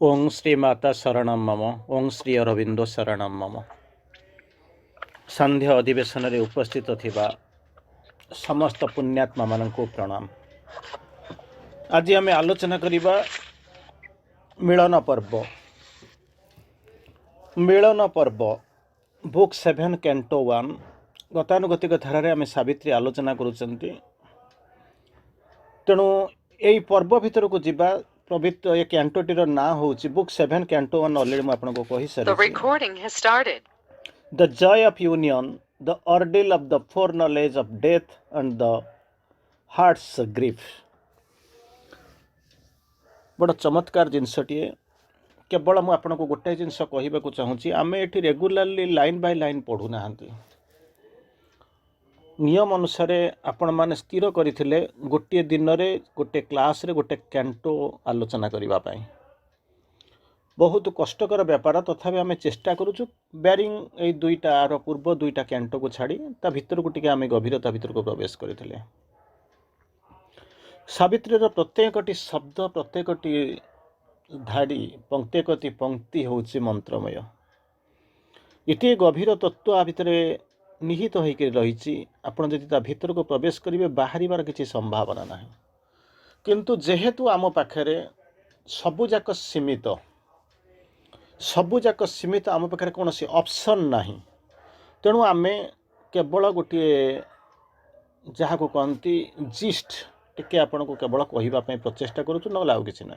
ओं श्री माता शरणं मम। ओं श्री अरविंद शरणं मम। संध्या अधिवेशन रे उपस्थित थिबा समस्त पुण्यात्मा माननकु प्रणाम। आज आम आलोचना करिबा मिलन पर्व। मिलन पर्व बुक 7 कैंटो 1 गतानुगतिक धारा रे आम सावित्री आलोचना करूचंती। तेणु यही पर्व भितर को जीवा पवित्र एक कैंटोटीर ना होची बुक 7 कैंटो 1 ऑलरेडी मैं आपको कहि सारी। The joy of union, the ordeal of the foreknowledge of death and the heart's grief. बड़ा चमत्कार जिनसटीए। केवल मुझे आपको गोटे जिनस कहवाक चाहूँगी आम ये रेगुलाली लाइन बाय लाइन पढ़ू ना। नियम अनुसार आपण मैंने स्थिर करते गोटे दिन में गोटे क्लास रे गोटे कैंटो आलोचना करने बहुत कष्टकर व्यापार। तथापि आम चेष्टा करुचु बेरिंग ये दुईटा आर पूर्व दुईटा कैंटो को छाड़ी ता भितर को टिके आम गभीरता भितर को प्रवेश करते। सावित्री प्रत्येकटी शब्द प्रत्येकटी धाड़ी प्रत्येकटी पंक्ति होची मंत्रमय। ये गभीर तत्व आ भितर निहित होकर रही। आपड़ जदि ता भितर को प्रवेश करेंगे बाहर किसी संभावना ना। किंतु जेहेतु आम पाखे सबुजाक सीमित सबुजाक सीमित आम पाखे कौन सी ऑप्शन ना। तेणु आम केवल गोटे जहाँ को कहती जिस्ट टिके आपण को केवल कहवाई प्रचेषा करुँ ना आउ कि ना।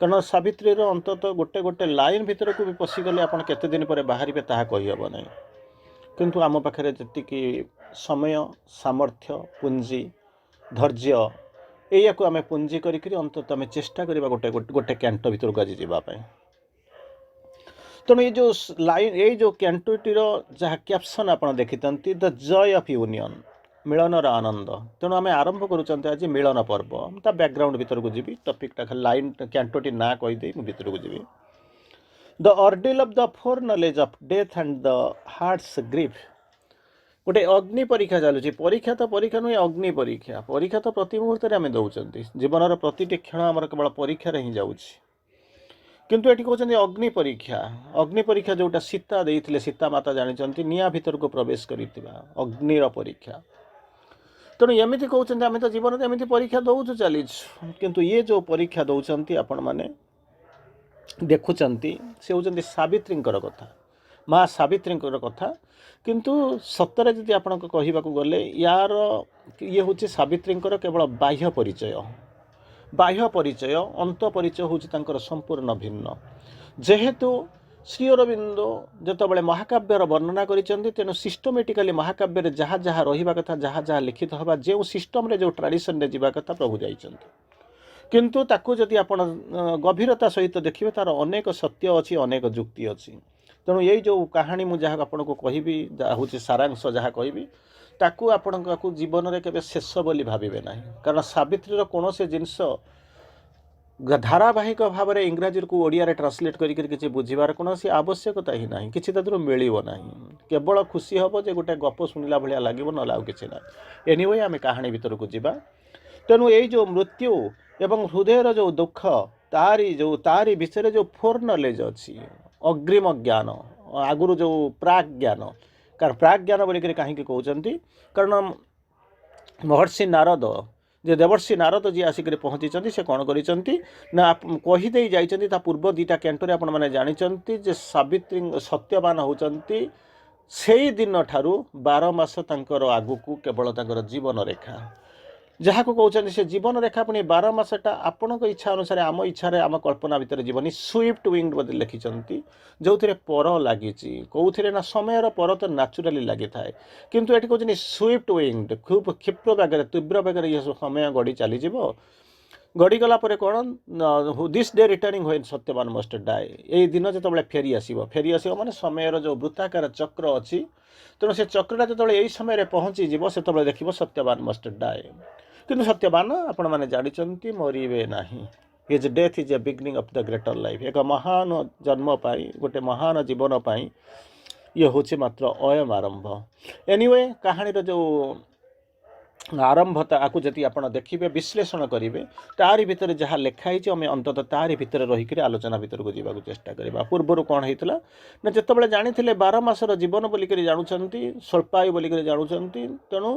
कारण सावित्री अंतत गोटे गोटे लाइन भितर को भी पशिगले आप केते दिन पर बाहर ताहा कहीहब ना। किंतु आम पाखे जी समय सामर्थ्य पुंजी धैर्य या आम पुंजी करी अंतत आम चेष्टा करवा गोटे गोटे कैंटो भितर को आज जावाई। तेणु ये जो लाइन ये जो कैंटोटीर जहाँ कैप्शन आप देखी द जॉय ऑफ यूनियन मिलनर आनंद। तेणु आम आरंभ करुँच आज मिलन पर्व। ता बैकग्राउंड भितर को जी टपिकटा लाइन कैंटोटी ना कहीदे भितर को जी the ordeal of the foreknowledge of death and the heart's grief. गोटे अग्नि परीक्षा चलुची। परीक्षा तो परीक्षा नुहे अग्नि परीक्षा। परीक्षा तो प्रति मुहूर्त आम दौरान जीवन प्रति क्षण आम केवल परीक्षा ही जाऊँगी। किंतु ये कहते अग्नि परीक्षा। अग्नि परीक्षा जोटा सीता देते सीता माता जानते निआ भितर को प्रवेश करथिबा अग्निर परीक्षा। तेणु एमती कहते आम तो जीवन में एमती परीक्षा दौचु चली। किंतु ये जो परीक्षा दौरान आपण मैंने देखुंट से होती सावित्री कथा माँ सावित्री कथा। किंतु सतरे जदि आपण कहवाक गले यार ये हूँ सावित्री केवल बाह्य परिचय। बाह्य परिचय अंत परिचय हूँ संपूर्ण भिन्न। जेहेतु श्री अरविंद जितेबाला महाकाव्यर वर्णना करिसेंती तेणु सिस्टमेटिकाली महाकाव्य जहाँ जहाँ रहा कथा जहाँ जहाँ लिखित हवा जो सिस्टम रे जो ट्रेडिशन रे जीवा कथा प्रभु जाइछंती। किंतु ताकू जदि आपण गभीरता सहित देखिए तार अनेक सत्य अच्छी अनेक जुक्ति अच्छी। तेणु यही जो कहानी मुझे आपन को कहबी हूँ सारांश जहाँ कहबी ताकू आपण को जीवन में केवे शेष बोली भावे ना। कारण सावित्री कौन से जिनस धारावाहिक भाव में इंग्राजी को ओडिया रे ट्रांसलेट करके बुझीबार कौन सी आवश्यकता ही ना। किसी मिल ना केवल खुशी हम जे गोटे गप शुणिला भाया लगे ना आउ कि ना। एनीवे आम कहानी भितर को जीवा। तेणु यही जो मृत्यु एवं हृदयर जो दुख तारी विषय जो फोreknowledge अच्छी अग्रिम ज्ञान आगुरी जो प्राग ज्ञान। कारण प्राग ज्ञान बोलिक कहीं कहते कारण महर्षि नारद जे देवर्षि नारद जी आसिक पहुँची से कौन करना कहीदे जाइए। पूर्व दुईटा कैंटोरे आपण मैंने जानते जे सावित्री सत्यवान होती से दिन ठारू 12 मास आगू केवल जीवन रेखा जहाँ को कहते से जीवन रेखा पुणी 12 मासटा आपण इच्छा अनुसार आम इच्छा आम कल्पना भितर जीवनी स्विफ्ट विंग बोली लिखिं जो पर लगी कौन ना समय पर तो नाचुराली लगी थाए। किंतु ये कहते स्विफ्ट विंग खूब क्षिप्र बेगर तीव्र बेगर ये समय गड़ी चली गड़ीगला कौन दिस डे रिटर्निंग हुए सत्यवान मस्ट डाए। यही दिन जो फेरी आसो माने समय जो वृत्ताकार चक्र अच्छी। तेणु से चक्रटा जो यही समय पहुँची से देख सत्यवान मस्ट डाए। किंतु सत्यवान आपण मैंने जानते मरवे ना। His death is a beginning of the greater life. एक महान जन्म पाई गोटे महान जीवन पाई ये हूँ मात्र अयम आरंभ। एनीवे कहानी जो ଆରମ୍ଭତା ଆକୁ ଯଦି ଆପଣ ଦେଖିବେ ବିଶ୍ଳେଷଣ କରିବେ ତାରି ଭିତରେ ଯାହା ଲେଖା ହେଇଛି ଆମେ ଅନ୍ତତଃ ତାରି ଭିତରେ ରହିକରି ଆଲୋଚନା ଭିତରକୁ ଯିବାକୁ ଚେଷ୍ଟା କରିବା। ପୂର୍ବରୁ କ'ଣ ହେଇଥିଲା ନା ଯେତେବେଳେ ଜାଣିଥିଲେ 12 ମାସର ଜୀବନ ବୋଲିକରି ଜାଣୁଛନ୍ତି, ସ୍ୱଳ୍ପାୟୁ ବୋଲିକରି ଜାଣୁଛନ୍ତି, ତେଣୁ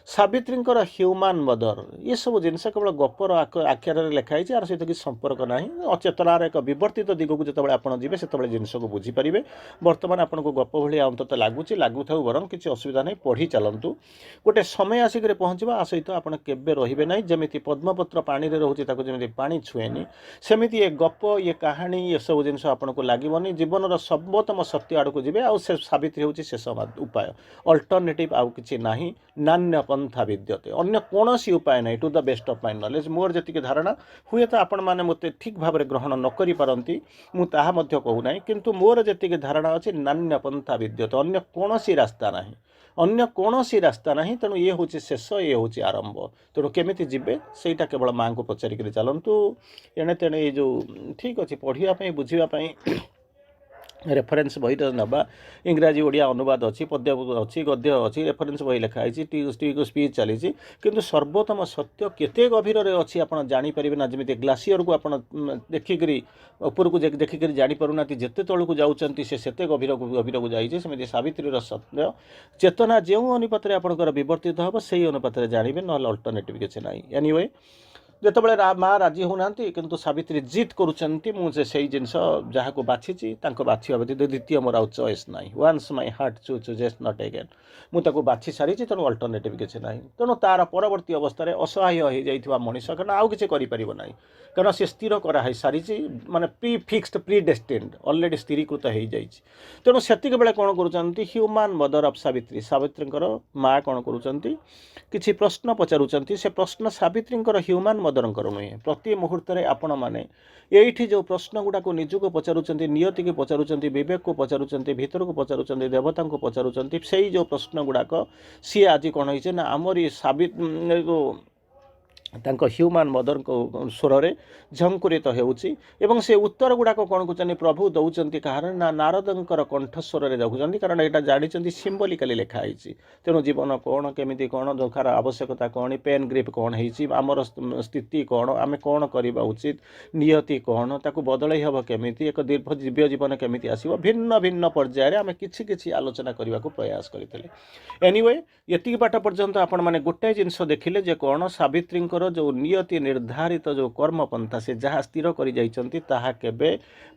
ସାବିତ୍ରୀଙ୍କର ହ୍ୟୁମାନ୍ ମଦର ଏସବୁ ଜିନିଷ କେବଳ ଗପର ଆକାରରେ ଲେଖା ହେଇଛି, ଆର ସହିତ କିଛି ସମ୍ପର୍କ ନାହିଁ। ଅଚେତନାର ଏକ ବିବର୍ତ୍ତିତ ଦିଗକୁ ଯେତେବେଳେ ଆପଣ ଯିବେ ସେତେବେଳେ ଜିନିଷକୁ ବୁଝିପାରିବେ। ବର୍ତ୍ତମାନ ଆପଣଙ୍କୁ ଗପ ଭଳିଆ ଅନ୍ତତଃ ଲାଗୁଥାଉ ବରଂ କିଛି ଅସୁବିଧା ନାହିଁ, ପଢ଼ି ଚାଲନ୍ତୁ। ଗୋଟେ ସମୟ ଆସିକରି ପହଞ୍ଚିବ, ଆ ସହିତ ଆପଣ କେବେ ରହିବେ ନାହିଁ। ଯେମିତି ପଦ୍ମପତ୍ର ପାଣିରେ ରହୁଛି ତାକୁ ଯେମିତି ପାଣି ଛୁଏଁନି, ସେମିତି ଏ ଗପ ଏ କାହାଣୀ ଏସବୁ ଜିନିଷ ଆପଣଙ୍କୁ ଲାଗିବନି। ଜୀବନର ସର୍ବୋତ୍ତମ ସତ୍ୟ ଆଡ଼କୁ ଯିବେ। ଆଉ ସେ ସାବିତ୍ରୀ ହେଉଛି ଶେଷ ଉପାୟ, ଅଲ୍ଟରନେଟିଭ୍ ଆଉ କିଛି ନାହିଁ। ନାନ୍ୟ ପନ୍ଥା ବିଦ୍ୟତେ, ଅନ୍ୟ କୌଣସି ଉପାୟ ନାହିଁ। To the best of my knowledge ମୋର ଯେତିକି ଧାରଣା, ହୁଏତ ଆପଣମାନେ ମୋତେ ଠିକ୍ ଭାବରେ ଗ୍ରହଣ ନ କରିପାରନ୍ତି, ମୁଁ ତାହା ମଧ୍ୟ କହୁନାହିଁ, କିନ୍ତୁ ମୋର ଯେତିକି ଧାରଣା ଅଛି ନାନ୍ୟ ପନ୍ଥା ବିଦ୍ୟତେ, ଅନ୍ୟ କୌଣସି ରାସ୍ତା ନାହିଁ, ଅନ୍ୟ କୌଣସି ରାସ୍ତା ନାହିଁ। ତେଣୁ ଇଏ ହେଉଛି ଶେଷ, ଇଏ ହେଉଛି ଆରମ୍ଭ। ତେଣୁ କେମିତି ଯିବେ ସେଇଟା କେବଳ ମାଆଙ୍କୁ ପଚାରିକରି ଚାଲନ୍ତୁ। ଏଣେ ତେଣେ ଏଇ ଯେଉଁ ଠିକ୍ ଅଛି ପଢ଼ିବା ପାଇଁ ବୁଝିବା ପାଇଁ ରେଫରେନ୍ସ ବହିରେ ନେବା, ଇଂରାଜୀ ଓଡ଼ିଆ ଅନୁବାଦ ଅଛି, ପଦ୍ୟ ଅଛି, ଗଦ୍ୟ ଅଛି, ରେଫରେନ୍ସ ବହି ଲେଖା ହେଇଛି, ସ୍ପିଚ୍ ଚାଲିଛି, କିନ୍ତୁ ସର୍ବୋତ୍ତମ ସତ୍ୟ କେତେ ଗଭୀରରେ ଅଛି ଆପଣ ଜାଣିପାରିବେ ନା। ଯେମିତି ଗ୍ଲାସିୟରକୁ ଆପଣ ଦେଖିକରି ଉପରକୁ ଦେଖିକରି ଜାଣିପାରୁନାହାନ୍ତି, ଯେତେ ତଳକୁ ଯାଉଛନ୍ତି ସେ ସେତେ ଗଭୀରକୁ ଯାଇଛି, ସେମିତି ସାବିତ୍ରୀର ସତ୍ୟ ଚେତନା ଯେଉଁ ଅନୁପାତରେ ଆପଣଙ୍କର ବିବର୍ତ୍ତିତ ହେବ ସେଇ ଅନୁପାତରେ ଜାଣିବେ, ନହେଲେ ଅଲ୍ଟରନେଟିଭ୍ କିଛି ନାହିଁ। ଏନିୱେ ଯେତେବେଳେ ମା ରାଜି ହେଉନାହାନ୍ତି କିନ୍ତୁ ସାବିତ୍ରୀ ଜିଦ୍ କରୁଛନ୍ତି, ମୁଁ ସେଇ ଜିନିଷ ଯାହାକୁ ବାଛିଛି ତାଙ୍କ ବାଛିବା ବ୍ୟତୀତ ଦ୍ୱିତୀୟ ମୋର ଆଉ ଚଏସ୍ ନାହିଁ। Once my heart chooses not again, ମୁଁ ତାକୁ ବାଛି ସାରିଛି, ତେଣୁ ଅଲ୍ଟରନେଟିଭ୍ କିଛି ନାହିଁ। ତେଣୁ ତାର ପରବର୍ତ୍ତୀ ଅବସ୍ଥାରେ ଅସହାୟ ହୋଇଯାଇଥିବା ମଣିଷ କାରଣ ଆଉ କିଛି କରିପାରିବ ନାହିଁ, କାରଣ ସେ ସ୍ଥିର କରାହେଇସାରିଛି, ମାନେ ପ୍ରି ଡେଷ୍ଟିନ୍ଡ, ଅଲରେଡ଼ି ସ୍ଥିରୀକୃତ ହୋଇଯାଇଛି। ତେଣୁ ସେତିକି ବେଳେ କ'ଣ କରୁଛନ୍ତି, ହ୍ୟୁମାନ୍ ମଦର ଅଫ୍ ସାବିତ୍ରୀ, ସାବିତ୍ରୀଙ୍କର ମା କ'ଣ କରୁଛନ୍ତି, କିଛି ପ୍ରଶ୍ନ ପଚାରୁଛନ୍ତି। ସେ ପ୍ରଶ୍ନ ସାବିତ୍ରୀଙ୍କର ହ୍ୟୁମାନ୍ ମଦରଙ୍କର ନୁହେଁ। ପ୍ରତି ମୁହୂର୍ତ୍ତରେ ଆପଣମାନେ ଏଇଠି ଯେଉଁ ପ୍ରଶ୍ନ ଗୁଡ଼ାକୁ ନିଜକୁ ପଚାରୁଛନ୍ତି, ନିୟତିକୁ ପଚାରୁଛନ୍ତି, ବିବେକକୁ ପଚାରୁଛନ୍ତି, ଭିତରକୁ ପଚାରୁଛନ୍ତି, ଦେବତାଙ୍କୁ ପଚାରୁଛନ୍ତି, ସେଇ ଯେଉଁ ପ୍ରଶ୍ନ ଗୁଡ଼ାକ ସିଏ ଆଜି କ'ଣ ହେଇছে ନା ଆମରି ତାଙ୍କ ହ୍ୟୁମାନ୍ ମଦରଙ୍କ ସ୍ୱରରେ ଝଙ୍କୃତ ହେଉଛି। ଏବଂ ସେ ଉତ୍ତର ଗୁଡ଼ାକ କ'ଣ କରୁଛନ୍ତି, ପ୍ରଭୁ ଦେଉଛନ୍ତି କାହାର ନା ନାରଦଙ୍କର କଣ୍ଠସ୍ୱରରେ ଦେଖୁଛନ୍ତି, କାରଣ ଏଇଟା ଜାଣିଛନ୍ତି ସିମ୍ବଲିକାଲି ଲେଖା ହେଇଛି। ତେଣୁ ଜୀବନ କ'ଣ, କେମିତି କ'ଣ, ଧୋକାର ଆବଶ୍ୟକତା କ'ଣ, ପେନ୍ ଗ୍ରିପ୍ କ'ଣ ହେଇଛି, ଆମର ସ୍ଥିତି କ'ଣ, ଆମେ କ'ଣ କରିବା ଉଚିତ, ନିୟତି କ'ଣ, ତାକୁ ବଦଳାଇ ହେବ କେମିତି, ଏକ ଦିବ୍ୟ ଜୀବନ କେମିତି ଆସିବ, ଭିନ୍ନ ଭିନ୍ନ ପର୍ଯ୍ୟାୟରେ ଆମେ କିଛି କିଛି ଆଲୋଚନା କରିବାକୁ ପ୍ରୟାସ କରିଥିଲେ। ଏନିୱେ ଏତିକି ବାଟ ପର୍ଯ୍ୟନ୍ତ ଆପଣମାନେ ଗୋଟାଏ ଜିନିଷ ଦେଖିଲେ ଯେ କ'ଣ, ସାବିତ୍ରୀଙ୍କ ଯେଉଁ ନିୟତି ନିର୍ଦ୍ଧାରିତ ଯେଉଁ କର୍ମପନ୍ଥା ସେ ଯାହା ସ୍ଥିର କରିଯାଇଛନ୍ତି ତାହା କେବେ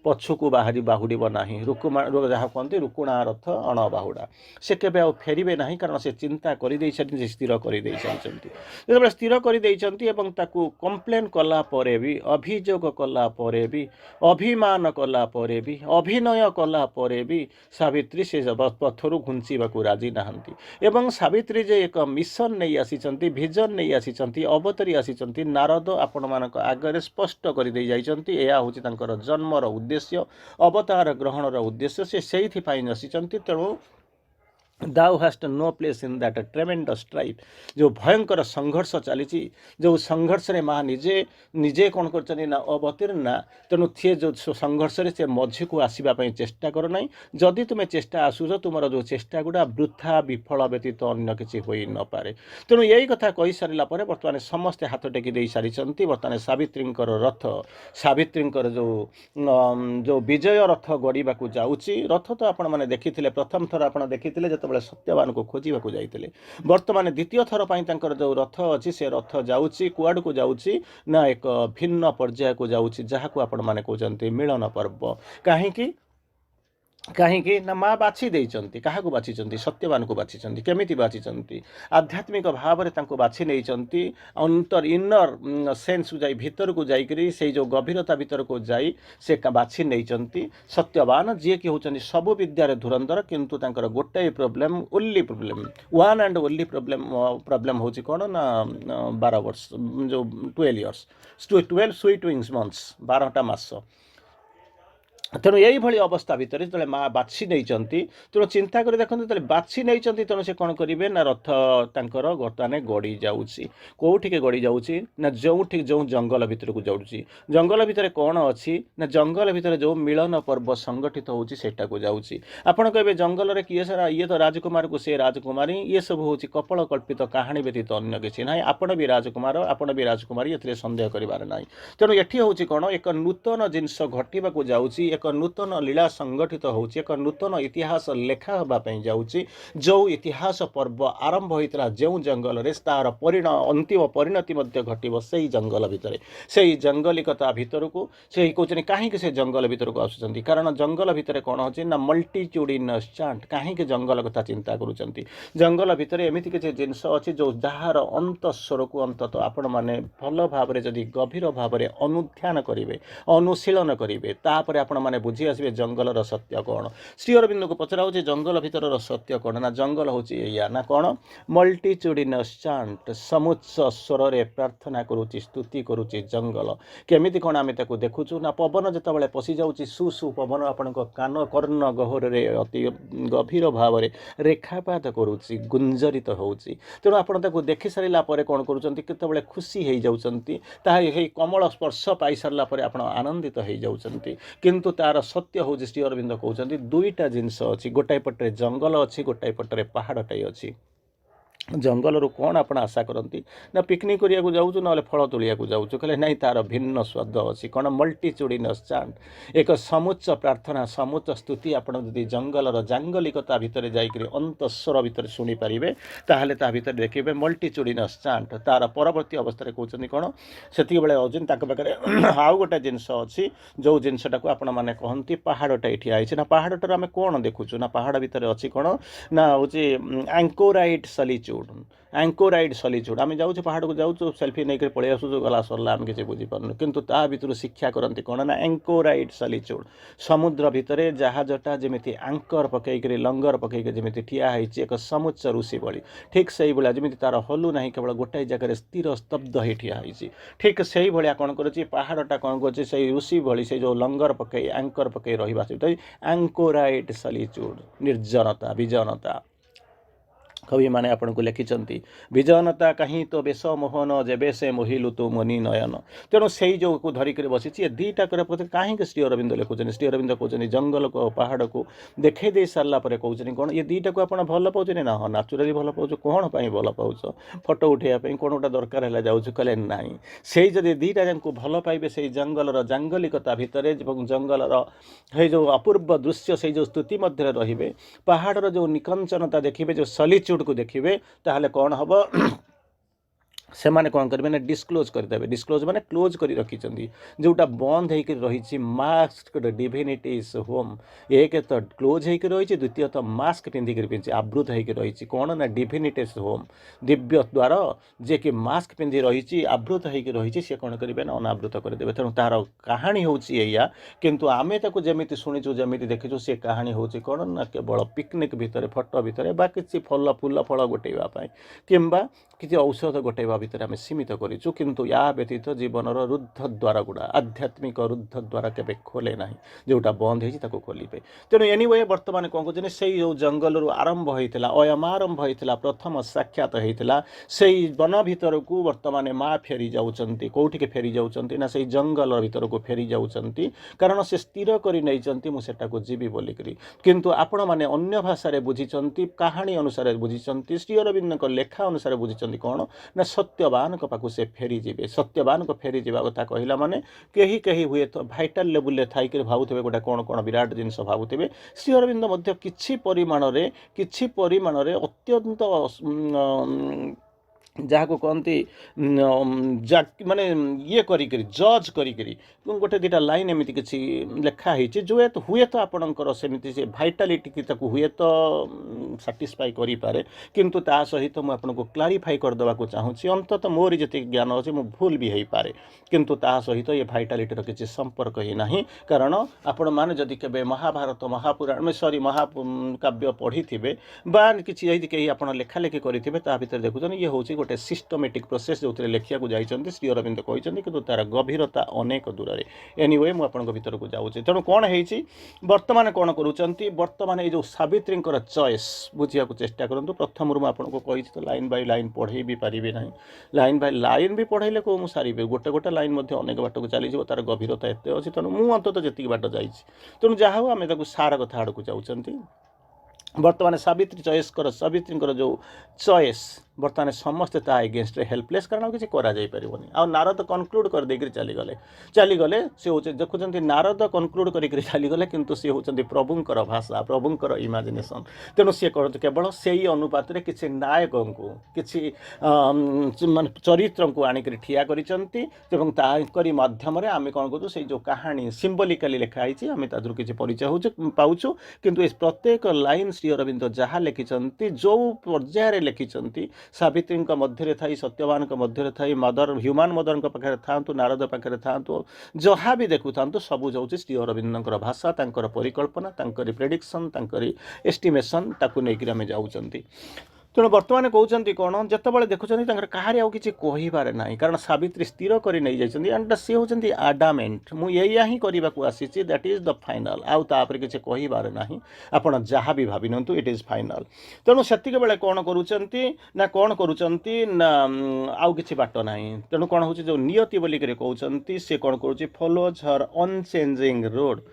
ପଛକୁ ବାହୁଡ଼ିବ ନାହିଁ। ଯାହା କହନ୍ତି ରୁକୁଣା ରଥ ଅଣବାହୁଡ଼ା, ସେ କେବେ ଆଉ ଫେରିବେ ନାହିଁ, କାରଣ ସେ ଚିନ୍ତା କରିଦେଇଛନ୍ତି, ସ୍ଥିର କରିଦେଇସାରିଛନ୍ତି। ଯେତେବେଳେ ସ୍ଥିର କରିଦେଇଛନ୍ତି ଏବଂ ତାକୁ କମ୍ପ୍ଲେନ୍ କଲା ପରେ ବି, ଅଭିଯୋଗ କଲା ପରେ ବି, ଅଭିମାନ କଲା ପରେ ବି, ଅଭିନୟ କଲା ପରେ ବି ସାବିତ୍ରୀ ସେ ପଥରୁ ଘୁଞ୍ଚିବାକୁ ରାଜି ନାହାନ୍ତି। ଏବଂ ସାବିତ୍ରୀ ଯେ ଏକ ମିଶନ୍ ନେଇ ଆସିଛନ୍ତି, ଭିଜନ୍ ନେଇ ଆସିଛନ୍ତି, ଅବତରି ଆସିଛନ୍ତି, ନାରଦ ଆପଣମାନଙ୍କ ଆଗରେ ସ୍ପଷ୍ଟ କରିଦେଇ ଯାଇଛନ୍ତି। ଏହା ହେଉଛି ତାଙ୍କର ଜନ୍ମର ଉଦ୍ଦେଶ୍ୟ, ଅବତାର ଗ୍ରହଣର ଉଦ୍ଦେଶ୍ୟ, ସେ ସେଇଥିପାଇଁ ଆସିଛନ୍ତି। ତେଣୁ thou hast no place in that tremendous strife, ଯେଉଁ ଭୟଙ୍କର ସଂଘର୍ଷ ଚାଲିଛି, ଯେଉଁ ସଂଘର୍ଷରେ ମା ନିଜେ କ'ଣ କରୁଛନ୍ତି ନା ଅବତୀର୍ଣ୍ଣା। ତେଣୁ ସିଏ ଯେଉଁ ସଂଘର୍ଷରେ ସେ ମଝିକୁ ଆସିବା ପାଇଁ ଚେଷ୍ଟା କର ନାହିଁ। ଯଦି ତୁମେ ଚେଷ୍ଟା ଆସୁଛ, ତୁମର ଯେଉଁ ଚେଷ୍ଟା ଗୁଡ଼ା ବୃଥା ବିଫଳ ବ୍ୟତୀତ ଅନ୍ୟ କିଛି ହୋଇନପାରେ। ତେଣୁ ଏଇ କଥା କହିସାରିଲା ପରେ ବର୍ତ୍ତମାନ ସମସ୍ତେ ହାତ ଟେକି ଦେଇ ସାରିଛନ୍ତି। ବର୍ତ୍ତମାନ ସାବିତ୍ରୀଙ୍କର ରଥ, ସାବିତ୍ରୀଙ୍କର ଯେଉଁ ବିଜୟ ରଥ ଗଡ଼ିବାକୁ ଯାଉଛି। ରଥ ତ ଆପଣମାନେ ଦେଖିଥିଲେ, ପ୍ରଥମ ଥର ଆପଣ ଦେଖିଥିଲେ ଯେତେବେଳେ ସତ୍ୟବାନଙ୍କୁ ଖୋଜିବାକୁ ଯାଇଥିଲେ। ବର୍ତ୍ତମାନ ଦ୍ୱିତୀୟ ଥର ପାଇଁ ତାଙ୍କର ଯେଉଁ ରଥ ଅଛି, ସେ ରଥ ଯାଉଛି କୁଆଡ଼କୁ ଯାଉଛି ନା ଏକ ଭିନ୍ନ ପର୍ଯ୍ୟାୟକୁ ଯାଉଛି, ଯାହାକୁ ଆପଣମାନେ କହୁଛନ୍ତି ମିଳନ ପର୍ବ। କାହିଁକି ନା ମା ବାଛି ଦେଇଛନ୍ତି। କାହାକୁ ବାଛିଛନ୍ତି? ସତ୍ୟବାନଙ୍କୁ ବାଛିଛନ୍ତି। କେମିତି ବାଛିଛନ୍ତି? ଆଧ୍ୟାତ୍ମିକ ଭାବରେ ତାଙ୍କୁ ବାଛି ନେଇଛନ୍ତି। ଇନର ସେନ୍ସକୁ ଯାଇ, ଭିତରକୁ ଯାଇକରି ସେଇ ଯେଉଁ ଗଭୀରତା ଭିତରକୁ ଯାଇ ସେ ବାଛି ନେଇଛନ୍ତି ସତ୍ୟବାନ, ଯିଏକି ହେଉଛନ୍ତି ସବୁ ବିଦ୍ୟାରେ ଧୁରନ୍ଧର। କିନ୍ତୁ ତାଙ୍କର ଗୋଟାଏ problem, one and only problem ହେଉଛି କ'ଣ ନା 12 ବର୍ଷ, ଯେଉଁ 12 ଇୟର୍ସ, 12 ସୁଇଟ୍ ୱିଙ୍ଗସ୍ ମନ୍ଥସ୍, 12ଟା ମାସ। ତେଣୁ ଏଇଭଳି ଅବସ୍ଥା ଭିତରେ ଯେତେବେଳେ ମା ବାଛି ନେଇଛନ୍ତି, ତେଣୁ ଚିନ୍ତା କରି ଦେଖନ୍ତୁ ଯେତେବେଳେ ବାଛି ନେଇଛନ୍ତି, ତେଣୁ ସେ କ'ଣ କରିବେ ନା ରଥ ତାଙ୍କର ବର୍ତ୍ତମାନ ଗଡ଼ି ଯାଉଛି। କେଉଁଠିକି ଗଡ଼ି ଯାଉଛି ନା ଯେଉଁଠି ଯେଉଁ ଜଙ୍ଗଲ ଭିତରକୁ ଯାଉଛି। ଜଙ୍ଗଲ ଭିତରେ କ'ଣ ଅଛି ନା ଜଙ୍ଗଲ ଭିତରେ ଯେଉଁ ମିଳନ ପର୍ବ ସଂଗଠିତ ହେଉଛି ସେଟାକୁ ଯାଉଛି। ଆପଣ କହିବେ ଜଙ୍ଗଲରେ କିଏ ସାରା, ଇଏ ତ ରାଜକୁମାରକୁ ସେ ରାଜକୁମାରୀ, ଇଏ ସବୁ ହେଉଛି କପଳ କଳ୍ପିତ କାହାଣୀ ବ୍ୟତୀତ ଅନ୍ୟ କିଛି ନାହିଁ। ଆପଣ ବି ରାଜକୁମାର, ଆପଣ ବି ରାଜକୁମାରୀ, ଏଥିରେ ସନ୍ଦେହ କରିବାର ନାହିଁ। ତେଣୁ ଏଠି ହେଉଛି କ'ଣ, ଏକ ନୂତନ ଜିନିଷ ଘଟିବାକୁ ଯାଉଛି, ଏକ ନୂତନ ଲୀଳା ସଂଗଠିତ ହେଉଛି, ଏକ ନୂତନ ଇତିହାସ ଲେଖା ହେବା ପାଇଁ ଯାଉଛି। ଯେଉଁ ଇତିହାସ ପର୍ବ ଆରମ୍ଭ ହୋଇଥିଲା ଯେଉଁ ଜଙ୍ଗଲରେ, ତାର ଅନ୍ତିମ ପରିଣତି ମଧ୍ୟ ଘଟିବ ସେଇ ଜଙ୍ଗଲ ଭିତରେ। ସେଇ ଜଙ୍ଗଲିକତା ଭିତରକୁ ସେଇ କହୁଛନ୍ତି କାହିଁକି ସେ ଜଙ୍ଗଲ ଭିତରକୁ ଆସୁଛନ୍ତି, କାରଣ ଜଙ୍ଗଲ ଭିତରେ କ'ଣ ଅଛି ନା ମଲ୍ଟିଚ୍ୟୁଡିନସ୍ ଚାଣ୍ଟ। କାହିଁକି ଜଙ୍ଗଲ କଥା ଚିନ୍ତା କରୁଛନ୍ତି? ଜଙ୍ଗଲ ଭିତରେ ଏମିତି କିଛି ଜିନିଷ ଅଛି ଯେଉଁ ଯାହାର ଅନ୍ତଃସ୍ୱରକୁ ଅନ୍ତତଃ ଆପଣମାନେ ଭଲ ଭାବରେ ଯଦି ଗଭୀର ଭାବରେ ଅନୁଧ୍ୟାନ କରିବେ, ଅନୁଶୀଳନ କରିବେ, ତାପରେ ଆପଣମାନେ ବୁଝି ଆସିବେ ଜଙ୍ଗଲର ସତ୍ୟ କ'ଣ। ଶ୍ରୀ ଅରବିନ୍ଦଙ୍କୁ ପଚରା ହେଉଛି ଜଙ୍ଗଲ ଭିତରର ସତ୍ୟ କ'ଣ, ନା ଜଙ୍ଗଲ ହେଉଛି ଏଇଆ ନା କ'ଣ, ମଲ୍ଟିଚ୍ୟୁଡିନସ୍ ଚାଣ୍ଟ, ସମୁଚ୍ଚ ସ୍ୱରରେ ପ୍ରାର୍ଥନା କରୁଛି, ସ୍ତୁତି କରୁଛି ଜଙ୍ଗଲ। କେମିତି କ'ଣ ଆମେ ତାକୁ ଦେଖୁଛୁ ନା ପବନ ଯେତେବେଳେ ପଶିଯାଉଛି, ସୁ ପବନ ଆପଣଙ୍କ କାନ କର୍ଣ୍ଣ ଗହ୍ୱରରେ ଅତି ଗଭୀର ଭାବରେ ରେଖାପାତ କରୁଛି, ଗୁଞ୍ଜରିତ ହେଉଛି। ତେଣୁ ଆପଣ ତାକୁ ଦେଖିସାରିଲା ପରେ କ'ଣ କରୁଛନ୍ତି, କେତେବେଳେ ଖୁସି ହେଇଯାଉଛନ୍ତି, ତାହା ଏହି କମଳ ସ୍ପର୍ଶ ପାଇସାରିଲା ପରେ ଆପଣ ଆନନ୍ଦିତ ହେଇଯାଉଛନ୍ତି। କିନ୍ତୁ ତାର ସତ୍ୟ ହେଉଛି ଶ୍ରୀ ଅରବିନ୍ଦ କହୁଛନ୍ତି ଦୁଇଟା ଜିନିଷ ଅଛି, ଗୋଟାଏ ପଟରେ ଜଙ୍ଗଲ ଅଛି, ଗୋଟାଏ ପଟରେ ପାହାଡ଼ଟାଏ ଅଛି। ଜଙ୍ଗଲରୁ କ'ଣ ଆପଣ ଆଶା କରନ୍ତି ନା ପିକନିକ୍ କରିବାକୁ ଯାଉଛୁ, ନହେଲେ ଫଳ ତୋଳିବାକୁ ଯାଉଛୁ, କହିଲେ ନାଇଁ ତାର ଭିନ୍ନ ସ୍ୱାଦ ଅଛି। କ'ଣ ମଲ୍ଟିଚ୍ୟୁଡିନସ୍ ଚାଣ୍ଟ, ଏକ ସମୁଚ୍ଚ ପ୍ରାର୍ଥନା, ସମୁଚ୍ଚ ସ୍ତୁତି ଆପଣ ଯଦି ଜଙ୍ଗଲର ଜାଙ୍ଗଲିକତା ଭିତରେ ଯାଇକରି ଅନ୍ତଃସ୍ୱର ଭିତରେ ଶୁଣିପାରିବେ, ତାହେଲେ ତା ଭିତରେ ଦେଖିବେ ମଲ୍ଟିଚ୍ୟୁଡିନସ୍ ଚାଣ୍ଟ। ତାର ପରବର୍ତ୍ତୀ ଅବସ୍ଥାରେ କହୁଛନ୍ତି କ'ଣ, ସେତିକିବେଳେ ଅଛନ୍ତି ତାଙ୍କ ପାଖରେ ଆଉ ଗୋଟେ ଜିନିଷ ଅଛି, ଯେଉଁ ଜିନିଷଟାକୁ ଆପଣମାନେ କହନ୍ତି ପାହାଡ଼ଟା ଏଠି ଆଇଛି। ନା ପାହାଡ଼ଟାରୁ ଆମେ କ'ଣ ଦେଖୁଛୁ ନା ପାହାଡ଼ ଭିତରେ ଅଛି କ'ଣ ନା ହେଉଛି ଆଙ୍କୋରାଇଟ୍ ସଲିଚ୍ୟୁଡ୍। ଆଙ୍କୋରାଇଡ୍ ସଲିଚ୍ୟୁଡ୍। ଆମେ ଯାଉଛୁ ପାହାଡ଼କୁ ଯାଉଛୁ, ସେଲ୍ଫି ନେଇକରି ପଳେଇ ଆସୁଛୁ, ଗଲା ସରିଲା, ଆମେ କିଛି ବୁଝିପାରୁନୁ। କିନ୍ତୁ ତା ଭିତରୁ ଶିକ୍ଷା କରନ୍ତି କ'ଣ ନା ଆଙ୍କୋରାଇଡ୍ ସଲିଚ୍ୟୁଡ୍। ସମୁଦ୍ର ଭିତରେ ଜାହାଜଟା ଯେମିତି ଆଙ୍କର ପକେଇକରି ଲଙ୍ଗର ପକେଇକରି ଯେମିତି ଠିଆ ହେଇଛି ଏକ ସମୁଚ୍ଚ ଋଷି ଭଳି, ଠିକ୍ ସେଇଭଳିଆ ଯେମିତି ତାର ହଲୁ ନାହିଁ, କେବଳ ଗୋଟାଏ ଜାଗାରେ ସ୍ଥିର ସ୍ତବ୍ଧ ହେଇ ଠିଆ ହେଇଛି। ଠିକ୍ ସେଇଭଳିଆ କ'ଣ କରୁଛି ପାହାଡ଼ଟା, କ'ଣ କରୁଛି ସେଇ ଋଷି ଭଳି, ସେଇ ଯେଉଁ ଲଙ୍ଗର ପକେଇ ଆଙ୍କର ପକେଇ ରହିବା, ସେଇଟା ଆଙ୍କୋରାଇଡ୍ ସଲିଚ୍ୟୁଡ୍, ନିର୍ଜନତା, ବିଜନତା। କବିମାନେ ଆପଣଙ୍କୁ ଲେଖିଛନ୍ତି ବିଜନତା କାହିଁ ତ ବେଶ ମୋହନ, ଯେବେ ସେ ମୋହିଲୁ ତୁ ମନି ନୟନ। ତେଣୁ ସେଇ ଯେଉଁକୁ ଧରିକରି ବସିଛି ଏ ଦୁଇଟାକର ପ୍ରତି କାହିଁକି ଶ୍ରୀ ଅରବିନ୍ଦ ଲେଖୁଛନ୍ତି? ଶ୍ରୀ ଅରବିନ୍ଦ କହୁଛନ୍ତି ଜଙ୍ଗଲକୁ ଆଉ ପାହାଡ଼କୁ ଦେଖାଇ ଦେଇ ସାରିଲା ପରେ କହୁଛନ୍ତି କ'ଣ, ଏ ଦୁଇଟାକୁ ଆପଣ ଭଲ ପାଉଛନ୍ତି ନା? ହଁ ନାଚୁରାଲି ଭଲ ପାଉଛୁ। କ'ଣ ପାଇଁ ଭଲ ପାଉଛ? ଫଟୋ ଉଠାଇବା ପାଇଁ, କ'ଣ ଗୋଟେ ଦରକାର ହେଲା ଯାଉଛୁ? କହିଲେ ନାହିଁ। ସେଇ ଯଦି ଦୁଇଟା ଯାଙ୍କୁ ଭଲ ପାଇବେ, ସେଇ ଜଙ୍ଗଲର ଜାଙ୍ଗଲିକତା ଭିତରେ ଏବଂ ଜଙ୍ଗଲର ସେଇ ଯେଉଁ ଅପୂର୍ବ ଦୃଶ୍ୟ, ସେଇ ଯେଉଁ ସ୍ତୁତି ମଧ୍ୟରେ ରହିବେ, ପାହାଡ଼ର ଯେଉଁ ନିକଞ୍ଚନତା ଦେଖିବେ, ଯେଉଁ ସଲିଚ୍ୟୁଡ୍କୁ ଦେଖିବେ, ତାହେଲେ କ'ଣ ହେବ ସେମାନେ କ'ଣ କରିବେ ନା ଡିସକ୍ଲୋଜ୍ କରିଦେବେ। ଡିସକ୍ଲୋଜ୍ ମାନେ କ୍ଲୋଜ୍ କରି ରଖିଛନ୍ତି, ଯେଉଁଟା ବନ୍ଦ ହେଇକି ରହିଛି ମାସ୍କଡ୍ ଡିଭିନିଟିସ୍ ହୋମ୍। ଏକ ତ କ୍ଲୋଜ୍ ହେଇକି ରହିଛି, ଦ୍ୱିତୀୟତଃ ମାସ୍କ ପିନ୍ଧିକିରି ଆବୃତ ହେଇକି ରହିଛି। କ'ଣ ନା ଡିଭିନିଟିସ୍ ହୋମ୍, ଦିବ୍ୟ ଦ୍ୱାର, ଯିଏକି ମାସ୍କ ପିନ୍ଧି ରହିଛି, ଆବୃତ ହେଇକି ରହିଛି, ସେ କ'ଣ କରିବେ ନା ଅନାବୃତ କରିଦେବେ। ତେଣୁ ତାର କାହାଣୀ ହେଉଛି ଏଇଆ। କିନ୍ତୁ ଆମେ ତାକୁ ଯେମିତି ଶୁଣିଛୁ, ଯେମିତି ଦେଖିଛୁ, ସେ କାହାଣୀ ହେଉଛି କ'ଣ ନା କେବଳ ପିକନିକ୍ ଭିତରେ, ଫଟୋ ଭିତରେ, ବା କିଛି ଫୁଲ ଫଳ ଗୋଟେଇବା ପାଇଁ, କିମ୍ବା କିଛି ଔଷଧ ଗୋଟେଇବା ଭିତରେ ଆମେ ସୀମିତ କରିଛୁ। କିନ୍ତୁ ୟା ବ୍ୟତୀତ ଜୀବନର ରୁଦ୍ଧ ଦ୍ୱାର ଗୁଡ଼ା, ଆଧ୍ୟାତ୍ମିକ ରୁଦ୍ଧ ଦ୍ୱାର କେବେ ଖୋଲେ ନାହିଁ। ଯେଉଁଟା ବନ୍ଦ ହେଇଛି ତାକୁ ଖୋଲିବେ। ତେଣୁ ଏନିୱେ ବର୍ତ୍ତମାନ କ'ଣ କହୁଛନ୍ତି, ସେଇ ଯେଉଁ ଜଙ୍ଗଲରୁ ଆରମ୍ଭ ହେଇଥିଲା, ଅୟମାରମ୍ଭ ହେଇଥିଲା, ପ୍ରଥମ ସାକ୍ଷାତ ହେଇଥିଲା, ସେଇ ବନ ଭିତରକୁ ବର୍ତ୍ତମାନ ମା ଫେରି ଯାଉଛନ୍ତି। କେଉଁଠିକି ଫେରି ଯାଉଛନ୍ତି ନା ସେଇ ଜଙ୍ଗଲ ଭିତରକୁ ଫେରି ଯାଉଛନ୍ତି, କାରଣ ସେ ସ୍ଥିର କରି ନେଇଛନ୍ତି ମୁଁ ସେଟାକୁ ଯିବି ବୋଲିକରି। କିନ୍ତୁ ଆପଣମାନେ ଅନ୍ୟ ଭାଷାରେ ବୁଝିଛନ୍ତି, କାହାଣୀ ଅନୁସାରେ ବୁଝିଛନ୍ତି, ଶ୍ରୀ ଅରବିନ୍ଦଙ୍କ ଲେଖା ଅନୁସାରେ ବୁଝିଛନ୍ତି କ'ଣ ନା ସତ୍ୟବାନଙ୍କ ପାଖକୁ ସେ ଫେରିଯିବେ। ସତ୍ୟବାନଙ୍କ ଫେରିଯିବା କଥା କହିଲା ମାନେ କେହି କେହି ହୁଏତ ଭାଇଟାଲ ଲେବୁଲରେ ଥାଇକରି ଭାବୁଥିବେ ଗୋଟେ କ'ଣ କ'ଣ ବିରାଟ ଜିନିଷ ଭାବୁଥିବେ। ଶ୍ରୀ ଅରବିନ୍ଦ ମଧ୍ୟ କିଛି ପରିମାଣରେ ଅତ୍ୟନ୍ତ ଯାହାକୁ କହନ୍ତି ମାନେ ଇଏ କରିକିରି ଜଜ୍ କରିକିରି ଗୋଟେ ଦୁଇଟା ଲାଇନ୍ ଏମିତି କିଛି ଲେଖା ହେଇଛି, ହୁଏତ ଆପଣଙ୍କର ସେମିତି ସେ ଭାଇଟାଲିଟିକି ତାକୁ ହୁଏତ ସାଟିସ୍ଫାଇ କରିପାରେ। କିନ୍ତୁ ତା ସହିତ ମୁଁ ଆପଣଙ୍କୁ କ୍ଲାରିଫାଇ କରିଦେବାକୁ ଚାହୁଁଛି, ଅନ୍ତତଃ ମୋରି ଯେତିକି ଜ୍ଞାନ ଅଛି, ମୁଁ ଭୁଲ ବି ହେଇପାରେ, କିନ୍ତୁ ତା ସହିତ ଏ ଭାଇଟାଲିଟିର କିଛି ସମ୍ପର୍କ ହିଁ ନାହିଁ। କାରଣ ଆପଣମାନେ ଯଦି କେବେ ମହାଭାରତ, ମହାକାବ୍ୟ ପଢ଼ିଥିବେ, ବା କିଛି ଯଦି କେହି ଆପଣ ଲେଖାଲେଖି କରିଥିବେ, ତା ଭିତରେ ଦେଖୁଛନ୍ତି ଇଏ ହେଉଛି गोटे सिस्टमेटिक प्रोसेस जो लिखा जाइए श्री अरविंद कहते कि तार गभीरता अनेक दूर से एनीवे मुझे आपंक भितर को जाऊँगी तेणु कौन है बर्तमान कौन करुँच बर्तमान ये जो सावित्री चॉइस बुझा चेष्टा करूँ प्रथम मुझे आपको कही तो लाइन बाय लाइन पढ़े भी पारि ना लाइन बाय लाइन भी पढ़ेले कौ मुझे सारे गोटे गोटे लाइन अनेक बाट को चली तार गभीरता एत अच्छी तेणु मुझे अंततः जी बाट जा तेणु जहाँ हूँ आम सार कथा आड़ को चाहते बर्तमान सावित्री चॉइस कर सावित्री जो चॉइस बर्तमान समस्ते ता एगेन्स्ट हेल्पलेस कारण किसी करानी आ नारद कनक्लूड कर देकर चलीगले सी हूँ देखुं नारद कनक्लूड कर चलीगले किंतु सी हूँ प्रभुंर भाषा प्रभुंर इमाजिनेसन तेणु सी केवल से ही अनुपात किसी नायक को किसी मान चरित्र को आणिक ठिया कर माध्यम आम कौन करूँ से जो कहानी सिम्बोलिकाली लिखाई आम तादर किसी परिचय पाचु किंतु प्रत्येक लाइन श्री अरविंद जहाँ लिखिं जो पर्यायर लिखिं सावित्री मध्य थी सत्यवान मध्य थी मदर ह्यूमान मदर पाखे था नारद पाखे था जहाँ भी देखु था सबू जाऊँगी श्री अरविंद भाषा परिकल्पना प्रेडिक्शन एस्टिमेशन ताकू नहीं आम जाऊँगी तेणु बर्तमान कहते कौन जिते देखुं कहार आउ कि कहीबार ना कारण सावित्री स्थिर कर एंड सी हूँ आडामेंट मुझे ही करने को आसी दैट इज द फाइनाल आउ तापर किसी कहीबार ना आपड़ जहाँ भी भावी नु इट इज फाइनाल तेणु से कौन करुँच कौन करुँच आउ कि बाट ना तेणु कौन हूँ जो नियति बोलिक कहते सी कौन करुँच फॉलोज हर अनचेंजिंग रोड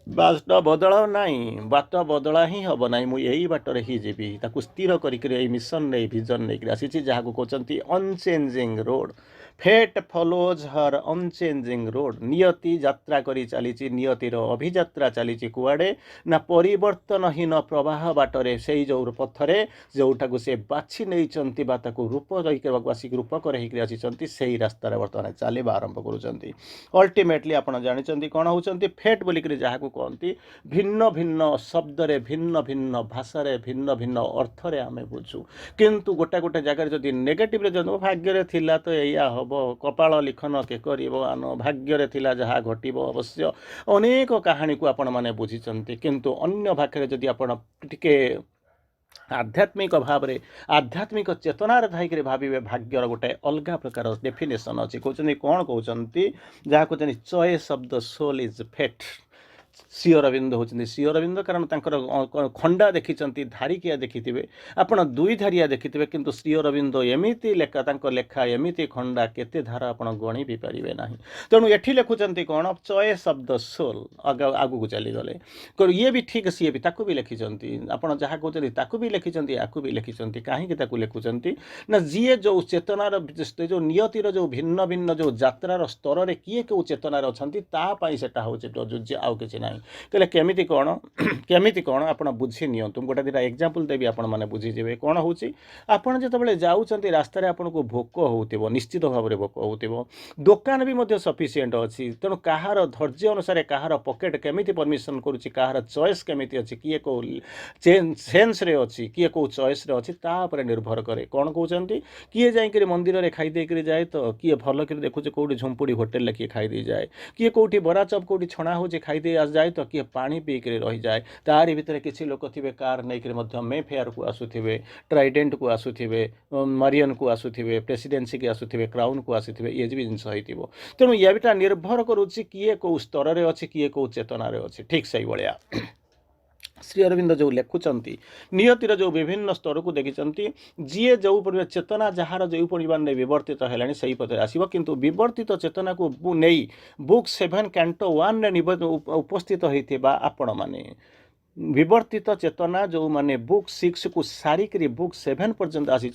बाट बदल नाई बाट बदला ही हम ना मुझे यही बाटर ही जीवी स्थिर कर मिशन नहीं विजन नहीं आसी जहाँ को कहते अनचेंजिंग रोड फेट फॉलोज हर अनचेंजिंग रोड नियति यात्रा करी चली नियतिर अभियात्रा चली कुआड़े ना परिवर्तनहीन प्रवाह बाटरे से जो पथरे जोटा से बाछि नहीं रूप आसिक रूपक आसी से रास्तार बर्तमान चलवा आरंभ करुँच अल्टीमेटली आप जानते कौन होती फेट बोलिक जहाँ को कहती भिन्न भिन्न शब्द भिन्न भिन्न भाषा भिन्न भिन्न अर्थ आम बुझू किंतु गोटे गोटे जगह जब नेगेटिव भाग्य थिला तो या हम कपाल लिखन के आन भाग्य थिला जहाँ घट अवश्य अनेक कहानी को आपण मैंने बुझी किंतु अन्य भागे जदि आपण टिके आध्यात्मिक भाव में आध्यात्मिक चेतनार थाई भावे भाग्यर गोटे अलग प्रकार डेफिनेशन अच्छी कहते कौन कहते जहाँ कहते choice of the soul is fate Shri Aurobindo होती श्री अरविंद कारण खंडा देखी धारिकिया देखी थे आपड़ दुई धारिया देखी थे किंतु श्री अरविंद एमती लेखा लेखा एमती खंडा केते धारा आप गणी भी पारे ना तेणु ये लिखुं कौन चॉइस ऑफ द सोल आगू को चलीगले ये भी ठीक सी भी भी लिखिं आप जहाँ कहते भी लिखिं या भी लिखिं कहीं लिखुं ना जी जो चेतनार जो नियतिर जो भिन्न भिन्न जो यात्रार स्तर में किए कौ चेतनार अच्छा सेटा हूँ प्रযোज्य आउ कि ना कहले केमिति कौन आप बुझी नि गोटे दुटा एग्जांपल देवी आपण मैंने बुझीजे कौन हूँ आपड़ जो जाऊँच रास्तार आपन को भोक हो निश्चित भाव में भोक हो दुकान भी सफिसीयंट अच्छी तेणु कहार धैर्य अनुसार कहार पकेट केमिति परमिशन करुच्ची कहार चॉइस केमिति अच्छी किए कौ सेन्स रे अच्छी किए कौ चॉइस रे अच्छी तापर निर्भर करे कौन कहते किए जाकर मंदिर में खाई देकर जाए तो किए भल कर देखुचे कौटी झुंपुड़ी होटेल किए खाई जाए किए कौटी बरा चप कौटी छणा हो खाई जाए तो किए पानी पीक रही जाए तारी भितर किसी लोक थे कार नहीं मे फेयर को आसुवे ट्राइडेंट को आसुवे मरियन को आसुवे प्रेसिडेंसी की आसुवे क्राउन को आसुवे ये भी जिनस हो तेणु ये निर्भर करुच्ची किए कौ स्तर में अच्छी किए कौ चेतनार अच्छी ठीक से भाया श्री अरविंद जो लिखुंट नियतिर जो विभिन्न स्तर को देखी जी जो चेतना जार जो परिमाण में विवर्तित है से पथ आसो किंतु विवर्तित चेतना को नहीं बुक 7 कैंटो 1 उपस्थित होता आपण मैंने विवर्तित चेतना जो माने बुक 6 को सारिक बुक 7 पर्यंत आसी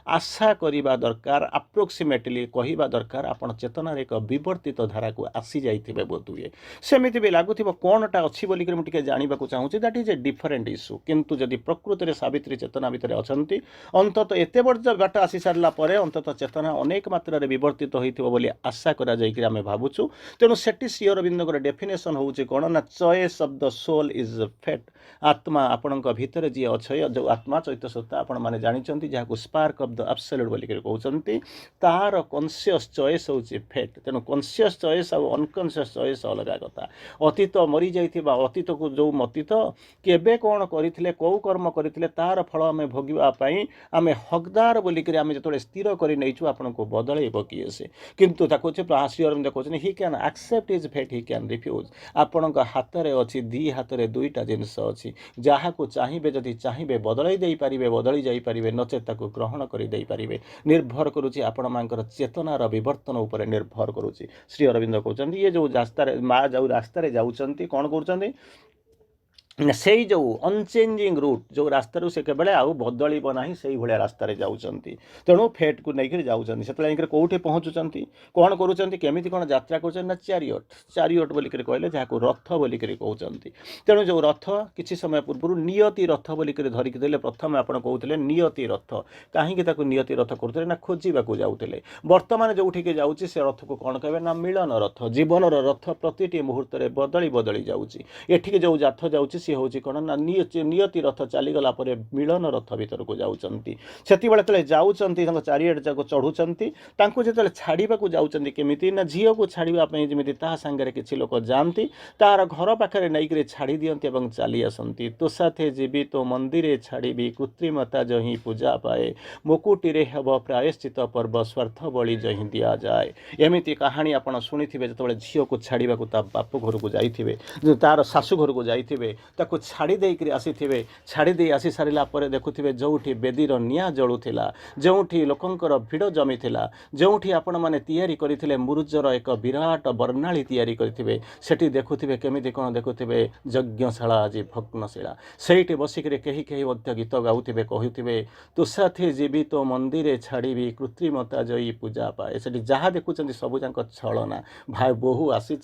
आशा करवा दरकार अप्रोक्सीमेटली कहवा दरकार आपण चेतनार एक विवर्तित धारा को आसी जाइए बोधुए सेमती भी लगुव कौनटा अच्छी बोलिक मुझे जानवा चाहूँगी that is a different issue किंतु जदि प्रकृति में सावित्री चेतना भितर अच्छा अंतत एत बड़ बाट आसी सारापर अंतत चेतना अनेक मात्रा विवर्तित होती आशा करें भावुँ तेणु से श्री अरविंद डेफिनेशन हूँ कौन ना choice of the soul is fate आत्मा आपणक भितर जी अच्छे जो आत्मा चैत्य सत्ता आपण मैंने जानते जहाँ स्पार्क ऑफ द एब्सोल्यूट बोलिक कहते तार कॉन्शियस चॉइस हूँ फेट तेणु कॉन्शियस चॉइस और अनकॉन्शियस चॉइस अलग कथा अतीत मरी जाइथिबा अतीत को जो अतीत केबे कौन करथिले कौ कर्म करथिले तार फल आम भोगवाई आम हकदार बोलिक आम जो स्थिर कर नहींचु आपन को बदलैब किए से किंतु श्री अरविंद कहते he can accept his fate he can refuse आपण हाथ में अच्छी दी हाथ में दुईटा जिनस अच्छी जहाँ को चाहिए जदि चाहिए बदल दे पारे बदली जापरें नचेत ग्रहण कर निर्भर करुच्ची आपण मांकर चेतनार विवर्तन उपर निर्भर करुच्ची श्री अरविंद कहते ये जो रास्ता माँ जो रास्तार जाऊँच कौन कर से जो अनचेंजिंग रूट जो रास्तार से केवल आउ बदल ना से भाया रास्तार जाऊँगी तेणु फेट को लेकर जाऊँगी से कौटे पहुँचुंट कौन करुँच कौन यात्रा कर चारियट चारियट बोलिक कहले जहाँ रथ बोलिक कहते तेणु जो रथ किसी समय पूर्व नियति रथ बोलिक धरिक देले प्रथम आप कहते नियति रथ कहीं नियति रथ करुले ना खोजा जाऊे बर्तमान जो जाऊँगी से रथ को कौन कहे ना मिलन रथ जीवनर रथ प्रति मुहूर्त बदली बदली जाऊँगी जो जाथ जाऊँगी सी हूँ कौन ना नियति रथ चलीगला मिलन रथ भीतर को जाऊँगी से जाऊँगी चारिआड जाक चढ़ुंट जो छाड़ा जाऊँगी केमी ना झील को छाड़ापी जमी सांगे किसी लोक जाती तार घर पाखे नहीं छाड़ी दिखती चली आसती तो साथे जीवी तो मंदिर छाड़ी कृत्रिमता जो ही पूजा पाए मुकुटी हम प्रायश्चित पर्व स्वार्थ बलि जो ही दि जाए एमती कहानी आप शुणी जो झील को छाड़ा बाप घर को जाइए तार शाशु घर को जाइए छाड़ी देकर आसी छाड़ी आसी सारा देखुए जो बेदीर निआ जलुला जो लोकंर भिड़ जमी जो आपण मैंने तैयारी करते मुरुजर एक विराट बर्णाली तैयारी करेंगे सेठी देखुए केमी कौन देखुए यज्ञशाला आज भग्नशिला से बसिक कहीं गीत गाऊे कहते तुषाथे जीवित मंदिर छाड़ी कृत्रिमता जयी पूजा पाए से जहाँ देखुं सबूक छलना भाई बहु आसी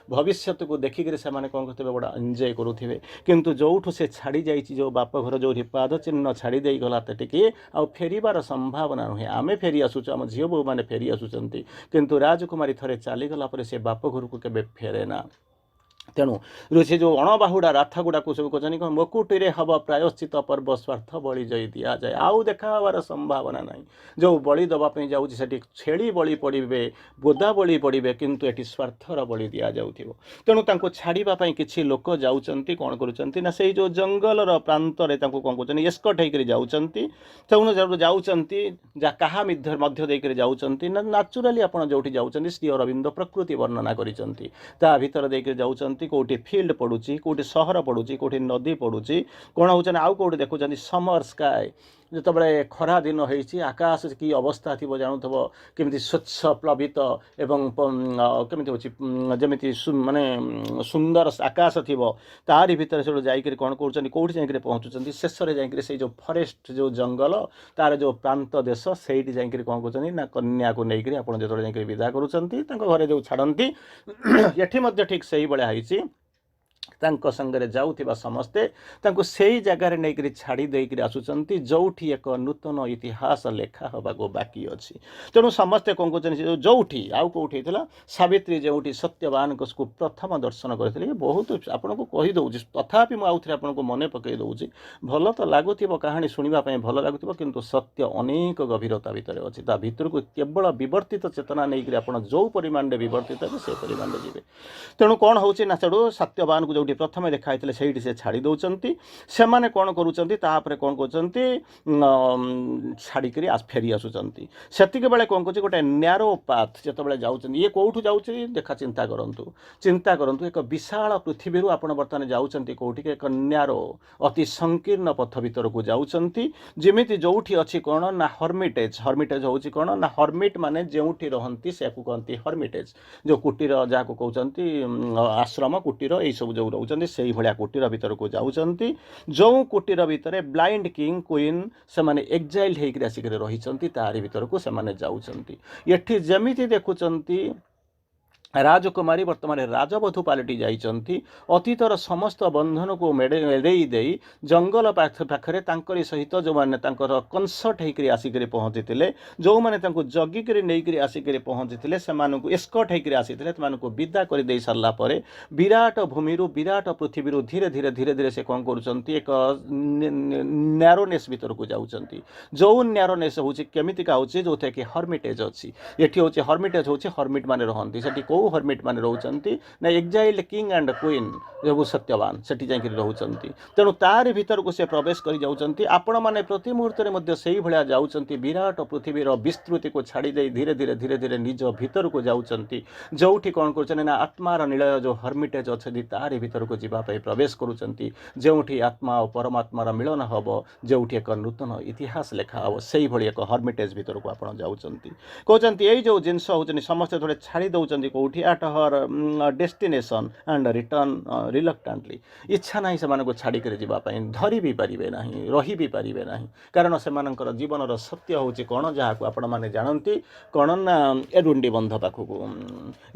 भविष्य को देखिक से कौन करते बड़ा एंजय करुवे किंतु जोठू से छाड़ी जाइए जो बाप घर जो पाद चिन्ह छाड़ी दे गला तेटिके आ फेरिबार संभावना नुहे आमे फेरी आसुचु आम झील बो मैंने फेरी आसुचंती किंतु राजकुमारी थरे चलीगला से बाप घर को केबे फेरे ना तेणु से जो अणबाहुड़ा राथ गुड़ा को सब कहते मुकुटी हम प्रायश्चित पर्व स्वार्थ बलि जई दि जाए आउ देखार संभावना ना जो बलि दवाई जाऊँगी छेली बलि पड़े बोदा बलि पड़े किंतु ये स्वार्थर बलि दि जाऊ तेणु छाड़ापी किसी लोक जाऊँच कौन करुँच से जो जंगलर प्रांत कौन कर एस्कट होकर जाऊँगी तेणु जाऊँगी क्या मध्य जाऊँगी ना नाचुराली आप जो जाऊँगी श्री अरविंद प्रकृति वर्णना कर भीतर देकर जाऊँगी कौटी फील्ड पड़ुची कौटी सहर पड़ुची कौटी नदी पड़ुची कौन होचन आउ कौटी देखुं समर स्काए जो बड़े खरा दिन होती आकाश की अवस्था थी जानूब केमी स्वच्छ प्लवित एवं केमी हो जमी माने सुंदर आकाश थी तारी भितर से जाकर कौन कर कौटी जाकर पहुँचुंट शेष में जाकर से जो फरेस्ट जो जंगल तार जो प्रांत देश से जाकर कौन कर कन्या को लेकर आप जो विदा करें जो छाड़ती ये ठीक से ही भाई संगे जाऊा समस्ते से जगार नहीं छाड़ी देकर आसुंच जो एक नूतन इतिहास लेखा हवा बाकी अच्छी तेणु समस्ते कौन कर जो आउ कौटी सावित्री जो सत्यवान को प्रथम दर्शन करते बहुत आपन को कहीदे तथापि मुझे आपको मन पकई दूसरी भल तो लगुथ कहानी शुणापी भल लगुव कि सत्य अनेक गभीरता भितर अच्छी भितर को केवल विवर्तित चेतना नहीं आप जो परिमाण विवर्तित हे से परिमाण जी तेणु कौन हो सत्यवान को जो प्रथम देखाई से छाड़ी दौरान से मैंने कौन करुँच कौन कर छाड़िक फेरी आसुँच से बेले कौन कर गोटे न्यारो पाथ जो जाऊँ ये कौटू जाऊँ देखा चिंता करूँ एक विशाल पृथ्वी आप बर्तमान जाऊँच कौटिक एक न्यारो अति संकीर्ण पथ भीतर को जाऊँच जमी जो अच्छी कौन ना हर्मिटेज हर्मिटेज हूँ कौन ना हर्मिट माने जो रहती से कहती हर्मिटेज जो कुटीर जहाँ को कहते आश्रम कुटीर यही सब जो रोचते से भाया कुटीर भीतर को जाऊँच जो कुटीर भितर ब्लाइंड किंग क्वीन से माने एक्जाइल होकर आसिक रही तारी भीतर को से जाऊँच ये जमी देखुं राजकुमारी वर्तमान राजवधू पलटि जाइछन्ति अतीतर समस्त बंधन को एड़ेई देई जंगल पाखरे तांकरी सहित जो माने तांकर कंसर्ट होकर आसिक पहुँची जो माने तांको जगिक नहीं आसिक पहुँची से एस्कट होकर आसी विदा कर दे सारा पर विराट भूमि विराट पृथ्वी धीरे धीरे धीरे धीरे से कौन कर एक न्यारोनेस भीतर को जाउछन्ति जो न्यारोनेस हूँ केमितिका हूँ जो थे कि हर्मिटेज अच्छी ये हूँ हर्मिटेज हूँ हर्मिट मैंने रहती से हर्मिट मैंने रोचंती ना एक्जाइल किंग एंड क्वीन जो सत्यवान सेठी जाई रोचंती तेणु तार भीतर को से प्रवेश कर जाउचंती आपण माने प्रति मुहूर्त मध्ये सेही भलिया जाउचंती विराट पृथ्वीर विस्तृति को छाड़ी दे धीरे धीरे धीरे धीरे निज भीतर को जाउचंती जोठी कोन करछन ना आत्मार निलय जो हर्मिटेज अछि तार भीतर को जीवा पई प्रवेश करूचंती जोठी आत्मा और परमात्मार मिलन हबो जोठी एक नूतन इतिहास लेखा हबो सेही भली एक हर्मिटेज भीतर को आपण जाउचंती कहउचंती एई जो जिंस होचनी समस्त थोड़े छाड़ी दउचंती कोठी at her destination and return reluctantly इच्छा नहीं से छाड़ी कर जीवा धरी भी पारिबे नहीं रही भी पारिबे नहीं कारण से जीवन सत्य होची कौन जहाँ को आपण माने जानती कौन ना एरुंडी बंध पाखक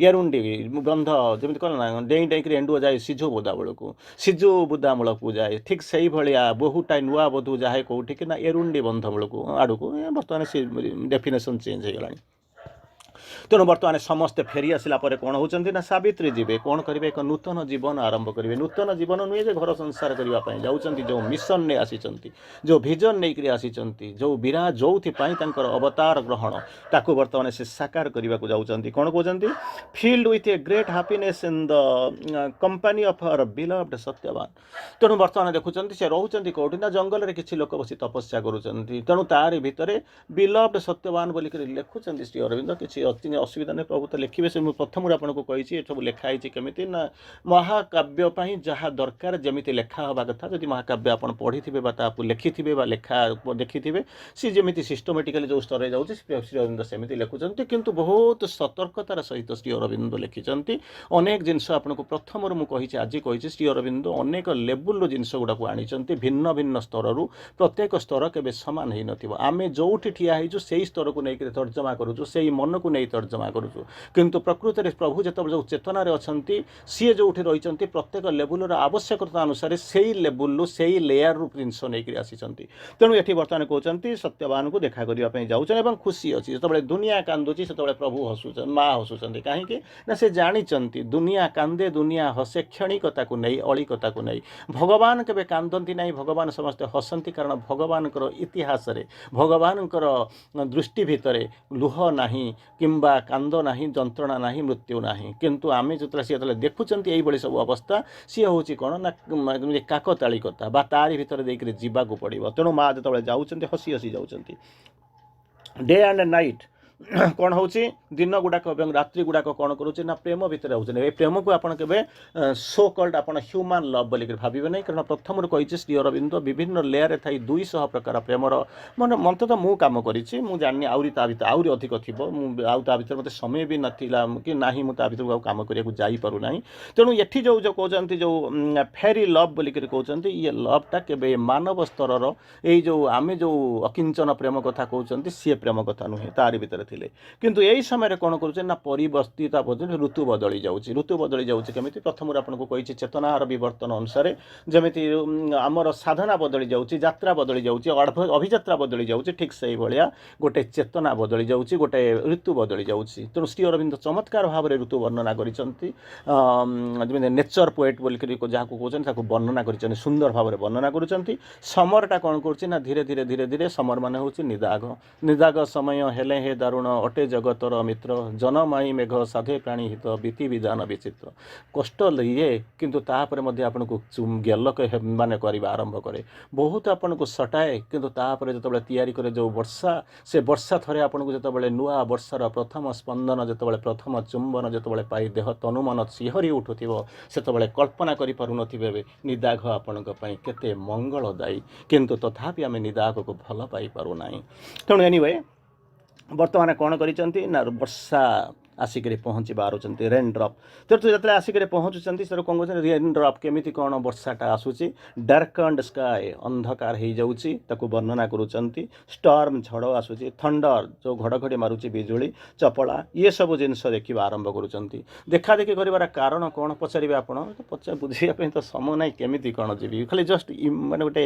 एरुंडी बंध जमी कौन ना डेई डेई एंडुआ जाए सिजु बुदा बेलू सिजु बुदा मूल को जाए ठीक से भाया बहुटा नुआ बधू जाए कौटी कि ना एरुंडी बंध मूल आड़ को बर्तमान से डेफिनेशन चेंज हो गलानी तेणु बर्तमान समस्ते फेरी आसला कौन होती ना सावित्री जीवे कौन करेंगे एक नूतन जीवन आरंभ करेंगे नूतन जीवन नुहे जे घर संसार करने जाऊँच जो मिशन ने आसी जो भिजन नहीं आसी जो विराट जो अवतार ग्रहण ताकू बर्तमान से साकार करने को जाऊँच कौन कहते filled with a great happiness in the company of her beloved Satyavan तेणु बर्तमान देखुं से रोचंती कौटी ना जंगल में किसी लोक बस तपस्या करुँच तेणु तार भितर बिलव्ड सत्यवान बोलिक लिखुं श्री अरविंद किसी असुविधा नहीं प्रभु तो लिखे से प्रथम आपको कही सब लिखाई केमी ना महाकाव्य जहाँ दरकार जमी लेखा हवा कथा जब महाकाव्य आप पढ़ी थे लिखि थे लेखा देखी थे सी जमी सिस्टमेटिकली जो स्तर जाऊँगी श्री अरविंद सेमती लिखुंट किंतु बहुत सतर्कतार सहित श्री अरविंद लिखिंट अनेक जिनस आपको प्रथम मुझे आज कही श्री अरविंद अनेक लेवल जिनस गुड़ा आनी भिन्न भिन्न स्तर प्रत्येक स्तर के सामान हो नाम जो ठिया से स्तर को लेकर तर्जमा करूँ से मन को नहीं तर्जमा करूँ किंतु प्रकृत में प्रभु जो चेतनार अच्छा सी जो रही प्रत्येक लेवल आवश्यकता अनुसार से लेवल से लेयर जिनस नहीं आसी तेणु ये बर्तमान कहते सत्यवान को देखा करने जाऊँ खुशी अच्छी जो दुनिया कांदुची से प्रभु हसुन माँ हसुँच कहीं से जानते दुनिया कांदे दुनिया हसे क्षणिकता को नहीं अलिकता को नहीं भगवान केवे कांदती ना भगवान समस्ते हसती कारण भगवान इतिहास भगवान दृष्टि भितर लुह नहीं किंबा कांद नहीं जंत्रणा नहीं मृत्यु नहीं किंतु आम जो सी देखुं ये सब अवस्था सी हूँ कौन ना काकताड़िकता तारी भितर देकर जावाक पड़ो तेणु माँ जो जाऊँच हसी हसी जाऊँच डे एंड नाइट कौन हूँ दिन गुड़ाक रात्रि गुड़ाक कौन करुचे ना प्रेम भितर होते प्रेम को आपड़ के सो कल्ड आप ह्यूमान लव बोलिक भावे ना कारण प्रथम कही श्री अरविंद विभिन्न लेयर थी 200 प्रकार प्रेमर मैं मत तो मुझ कम करी जानी आहरी आहरी अधिक थी भर मत समय भी नाला कि ना मुझे भर कम करने जापरूना तेणु ये जो जो कहते जो फेरी लव बोलिक कहते ये लवटा के मानव स्तर ये जो आम जो अकिंचन प्रेम कथा कहते सी प्रेम कथा नुहे तारी भीतर थे किंतु यही समय कौन करुचे ना परिवर्तिता ऋतु बदली जाऊँगी ऋतु बदली जाऊँगी केमी प्रथम आपको कही चेतनार विवर्तन अनुसार जमी आमर साधना बदली जाऊँगी यात्रा बदली जाऊँगी अभियात्रा बदली जाऊँगी ठीक से भाया गोटे चेतना बदली जाऊँगी गोटे ऋतु बदली जाऊँगी तेणु श्री अरविंद चमत्कार भाव में ऋतु वर्णना करमी नेचर पोएट बोलिक जहाँ कहते वर्णना कर सुंदर भाव में वर्णना करुँच समरटा कौन कर धीरे धीरे धीरे धीरे समर मान हूँ निदाघ निदाघ समय हेले हे दारुण अटे जगतर मित्र जनमाई मेघ साधे प्राणी हित बीति विधान विचित्र कष्ट लिए किंतु तापर आपन को गेलक माने करवा आरंभ करे बहुत आपन को सटाए किंतु तापर जो तैयारी करे जो वर्षा से वर्षा थरे आपन को जो नुआ वर्षार प्रथम स्पंदन जो प्रथम चुंबन जो पाई देह तनुमन सिहरी उठुथिबो सेतबेले कल्पना करि पारु नथिबे निदाघ आपन केते मंगलदायी किंतु तथापि आम निदाघ को भल पाई पारु नाही तेणु एनीवे बर्तमान कौन करिसेंती ना वर्षा ଆସିକରି ପହଞ୍ଚି ବାହାରୁଛନ୍ତି ରେନ୍ ଡ୍ରପ୍। ତେଣୁ ଯେତେବେଳେ ଆସିକରି ପହଞ୍ଚୁଛନ୍ତି ସେଠୁ କ'ଣ କରୁଛନ୍ତି ରେନ୍ ଡ୍ରପ୍ କେମିତି କ'ଣ ବର୍ଷାଟା ଆସୁଛି, ଡାର୍କନ୍ଡ ସ୍କାଏ ଅନ୍ଧକାର ହେଇଯାଉଛି ତାକୁ ବର୍ଣ୍ଣନା କରୁଛନ୍ତି। ଷ୍ଟର୍ମ ଝଡ଼ ଆସୁଛି, ଥଣ୍ଡର ଯେଉଁ ଘଡ଼ଘଡ଼ି ମାରୁଛି ବିଜୁଳି ଚପଳା ଇଏ ସବୁ ଜିନିଷ ଦେଖିବା ଆରମ୍ଭ କରୁଛନ୍ତି। ଦେଖାଦେଖି କରିବାର କାରଣ କ'ଣ ପଚାରିବେ ଆପଣ, ବୁଝିବା ପାଇଁ ତ ସମୟ ନାହିଁ କେମିତି କ'ଣ ଯିବି, ଖାଲି ଜଷ୍ଟ ମାନେ ଗୋଟେ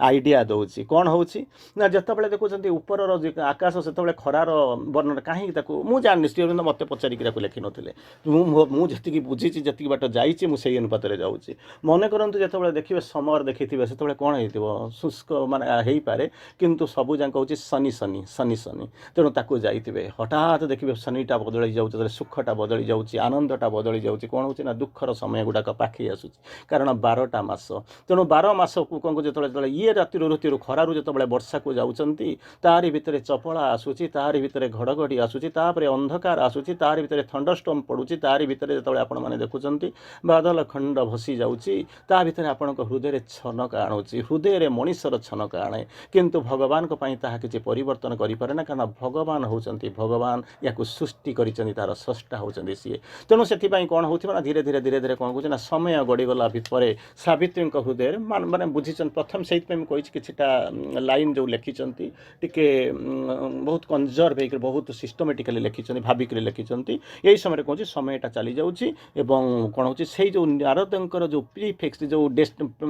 ଆଇଡ଼ିଆ ଦେଉଛି। କ'ଣ ହେଉଛି ନା ଯେତେବେଳେ ଦେଖୁଛନ୍ତି ଉପରର ଆକାଶ ସେତେବେଳେ ଖରାର ବର୍ଣ୍ଣନା କାହିଁକି ତାକୁ ମୁଁ ଜାଣିନି, ଶ୍ରୀ ଅରବିନ୍ଦ ମୋତେ ପଚାରିକି ତାକୁ ଲେଖିନଥିଲେ। ମୁଁ ଯେତିକି ବୁଝିଛି ଯେତିକି ବାଟ ଯାଇଛି ମୁଁ ସେଇ ଅନୁପାତରେ ଯାଉଛି। ମନେ କରନ୍ତୁ ଯେତେବେଳେ ଦେଖିବେ ସମର ଦେଖିଥିବେ ସେତେବେଳେ କ'ଣ ହେଇଥିବ ଶୁଷ୍କ ମାନେ ହେଇପାରେ, କିନ୍ତୁ ସବୁ ଯାକ ହେଉଛି ସନି ସନି ସନି ସନି। ତେଣୁ ତାକୁ ଯାଇଥିବେ ହଠାତ୍ ଦେଖିବେ ସନିଟା ବଦଳି ଯାଉଛି, ଯେତେବେଳେ ସୁଖଟା ବଦଳି ଯାଉଛି, ଆନନ୍ଦଟା ବଦଳି ଯାଉଛି। କ'ଣ ହେଉଛି ନା ଦୁଃଖର ସମୟ ଗୁଡ଼ାକ ପାଖେଇ ଆସୁଛି, କାରଣ 12ଟା ମାସ। ତେଣୁ 12 ମାସକୁ କ'ଣ ଯେତେବେଳେ ଇଏ ଋତୁରୁ ଖରାରୁ ଯେତେବେଳେ ବର୍ଷାକୁ ଯାଉଛନ୍ତି ତାରି ଭିତରେ ଚପଳା ଆସୁଛି, ତାରି ଭିତରେ ଘଡ଼ଘଡ଼ି ଆସୁଛି, ତାପରେ ଅନ୍ଧକାର ଆସୁଛି, ତାରି ଭିତରେ ଥଣ୍ଡରଷ୍ଟର୍ମ ପଡ଼ୁଛି, ତାରି ଭିତରେ ଯେତେବେଳେ ଆପଣମାନେ ଦେଖୁଛନ୍ତି ବାଦଲ ଖଣ୍ଡ ଭସି ଯାଉଛି, ତା ଭିତରେ ଆପଣଙ୍କ ହୃଦୟରେ ଛନକା ଆଣୁଛି, ହୃଦୟରେ ମଣିଷର ଛନକା ଆଣେ। କିନ୍ତୁ ଭଗବାନଙ୍କ ପାଇଁ ତାହା କିଛି ପରିବର୍ତ୍ତନ କରିପାରେ ନା, କାରଣ ଭଗବାନ ହେଉଛନ୍ତି ଭଗବାନ, ୟାକୁ ସୃଷ୍ଟି କରିଛନ୍ତି, ତାର ସ୍ରଷ୍ଟା ହେଉଛନ୍ତି ସିଏ। ତେଣୁ ସେଥିପାଇଁ କ'ଣ ହେଉଥିବ ନା ଧୀରେ ଧୀରେ କ'ଣ କହୁଛି ନା ସମୟ ଗଡ଼ିଗଲା ଭିତରେ ସାବିତ୍ରୀଙ୍କ ହୃଦୟରେ ମାନେ ବୁଝିଛନ୍ତି। ପ୍ରଥମେ ସେଇଥିପାଇଁ ମୁଁ କହିଛି କିଛିଟା ଲାଇନ୍ ଯେଉଁ ଲେଖିଛନ୍ତି ଟିକେ ବହୁତ କନଜର୍ଭ ହେଇକରି ବହୁତ ସିଷ୍ଟମେଟିକାଲି ଲେଖିଛନ୍ତି, ଭାବିକରି ଲେଖିଛନ୍ତି। ଏଇ ସମୟରେ କହୁଛି ସମୟଟା ଚାଲିଯାଉଛି ଏବଂ କ'ଣ ହେଉଛି ସେଇ ଯେଉଁ ନାରଦଙ୍କର ଯେଉଁ ପ୍ରିଫିକ୍ସ ଯେଉଁ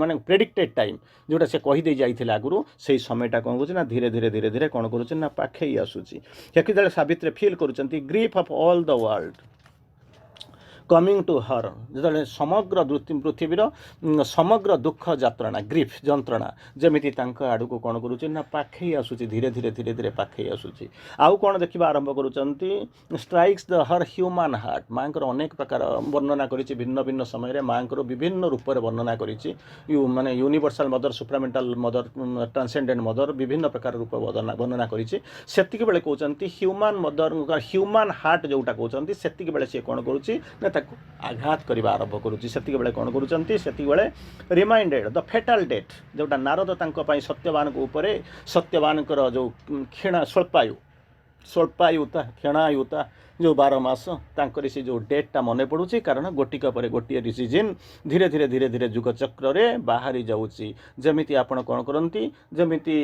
ମାନେ ପ୍ରେଡିକ୍ଟେଡ୍ ଟାଇମ୍ ଯେଉଁଟା ସେ କହିଦେଇ ଯାଇଥିଲେ ଆଗରୁ, ସେଇ ସମୟଟା କ'ଣ କରୁଛି ନା ଧୀରେ ଧୀରେ କ'ଣ କରୁଛି ନା ପାଖେଇ ଆସୁଛି। ଯେତେବେଳେ ସାବିତ୍ରୀ ଫିଲ୍ କରୁଛନ୍ତି grief of all the world coming to her, ଯେତେବେଳେ ସମଗ୍ର ପୃଥିବୀର ସମଗ୍ର ଦୁଃଖ ଯାତ୍ରା ଗ୍ରିଫ୍ ଯନ୍ତ୍ରଣା ଯେମିତି ତାଙ୍କ ଆଡ଼କୁ କ'ଣ କରୁଛି ନା ପାଖେଇ ଆସୁଛି, ଧୀରେ ଧୀରେ ପାଖେଇ ଆସୁଛି। ଆଉ କ'ଣ ଦେଖିବା ଆରମ୍ଭ କରୁଛନ୍ତି ଷ୍ଟ୍ରାଇକ୍ସ ଦ ହର ହ୍ୟୁମାନ୍ ହାର୍ଟ। ମାଙ୍କର ଅନେକ ପ୍ରକାର ବର୍ଣ୍ଣନା କରିଛି, ଭିନ୍ନ ଭିନ୍ନ ସମୟରେ ମାଙ୍କର ବିଭିନ୍ନ ରୂପରେ ବର୍ଣ୍ଣନା କରିଛି। ମାନେ ୟୁନିଭର୍ସାଲ ମଦର, ସୁପ୍ରାମେଣ୍ଟାଲ ମଦର, ଟ୍ରାନ୍ସେଣ୍ଡେଣ୍ଟ ମଦର, ବିଭିନ୍ନ ପ୍ରକାର ରୂପ ବର୍ଣ୍ଣନା କରିଛି। ସେତିକିବେଳେ କହୁଛନ୍ତି ହ୍ୟୁମାନ୍ ମଦର, ହ୍ୟୁମାନ୍ ହାର୍ଟ ଯେଉଁଟା କହୁଛନ୍ତି ସେତିକିବେଳେ ସିଏ କ'ଣ କରୁଛି ନା ତାକୁ ଆଘାତ କରିବା ଆରମ୍ଭ କରୁଛି। ସେତିକିବେଳେ କ'ଣ କରୁଛନ୍ତି, ସେତିକିବେଳେ ରିମାଇଣ୍ଡେଡ଼ ଦ ଫେଟାଲ ଡେଟ୍, ଯେଉଁଟା ନାରଦ ତାଙ୍କ ପାଇଁ ସତ୍ୟବାନଙ୍କ ଉପରେ ସତ୍ୟବାନଙ୍କର ଯେଉଁ ସ୍ୱଳ୍ପାୟୁତା କ୍ଷଣାୟୁତା ଯେଉଁ 12 ମାସ ତାଙ୍କରି ସେ ଯେଉଁ ଡେଟ୍ଟା ମନେ ପଡ଼ୁଛି, କାରଣ ଗୋଟିକ ପରେ ଗୋଟିଏ ସିଜିନ୍ ଧୀରେ ଧୀରେ ଯୁଗ ଚକ୍ରରେ ବାହାରି ଯାଉଛି। ଯେମିତି ଆପଣ କ'ଣ କରନ୍ତି, ଯେମିତି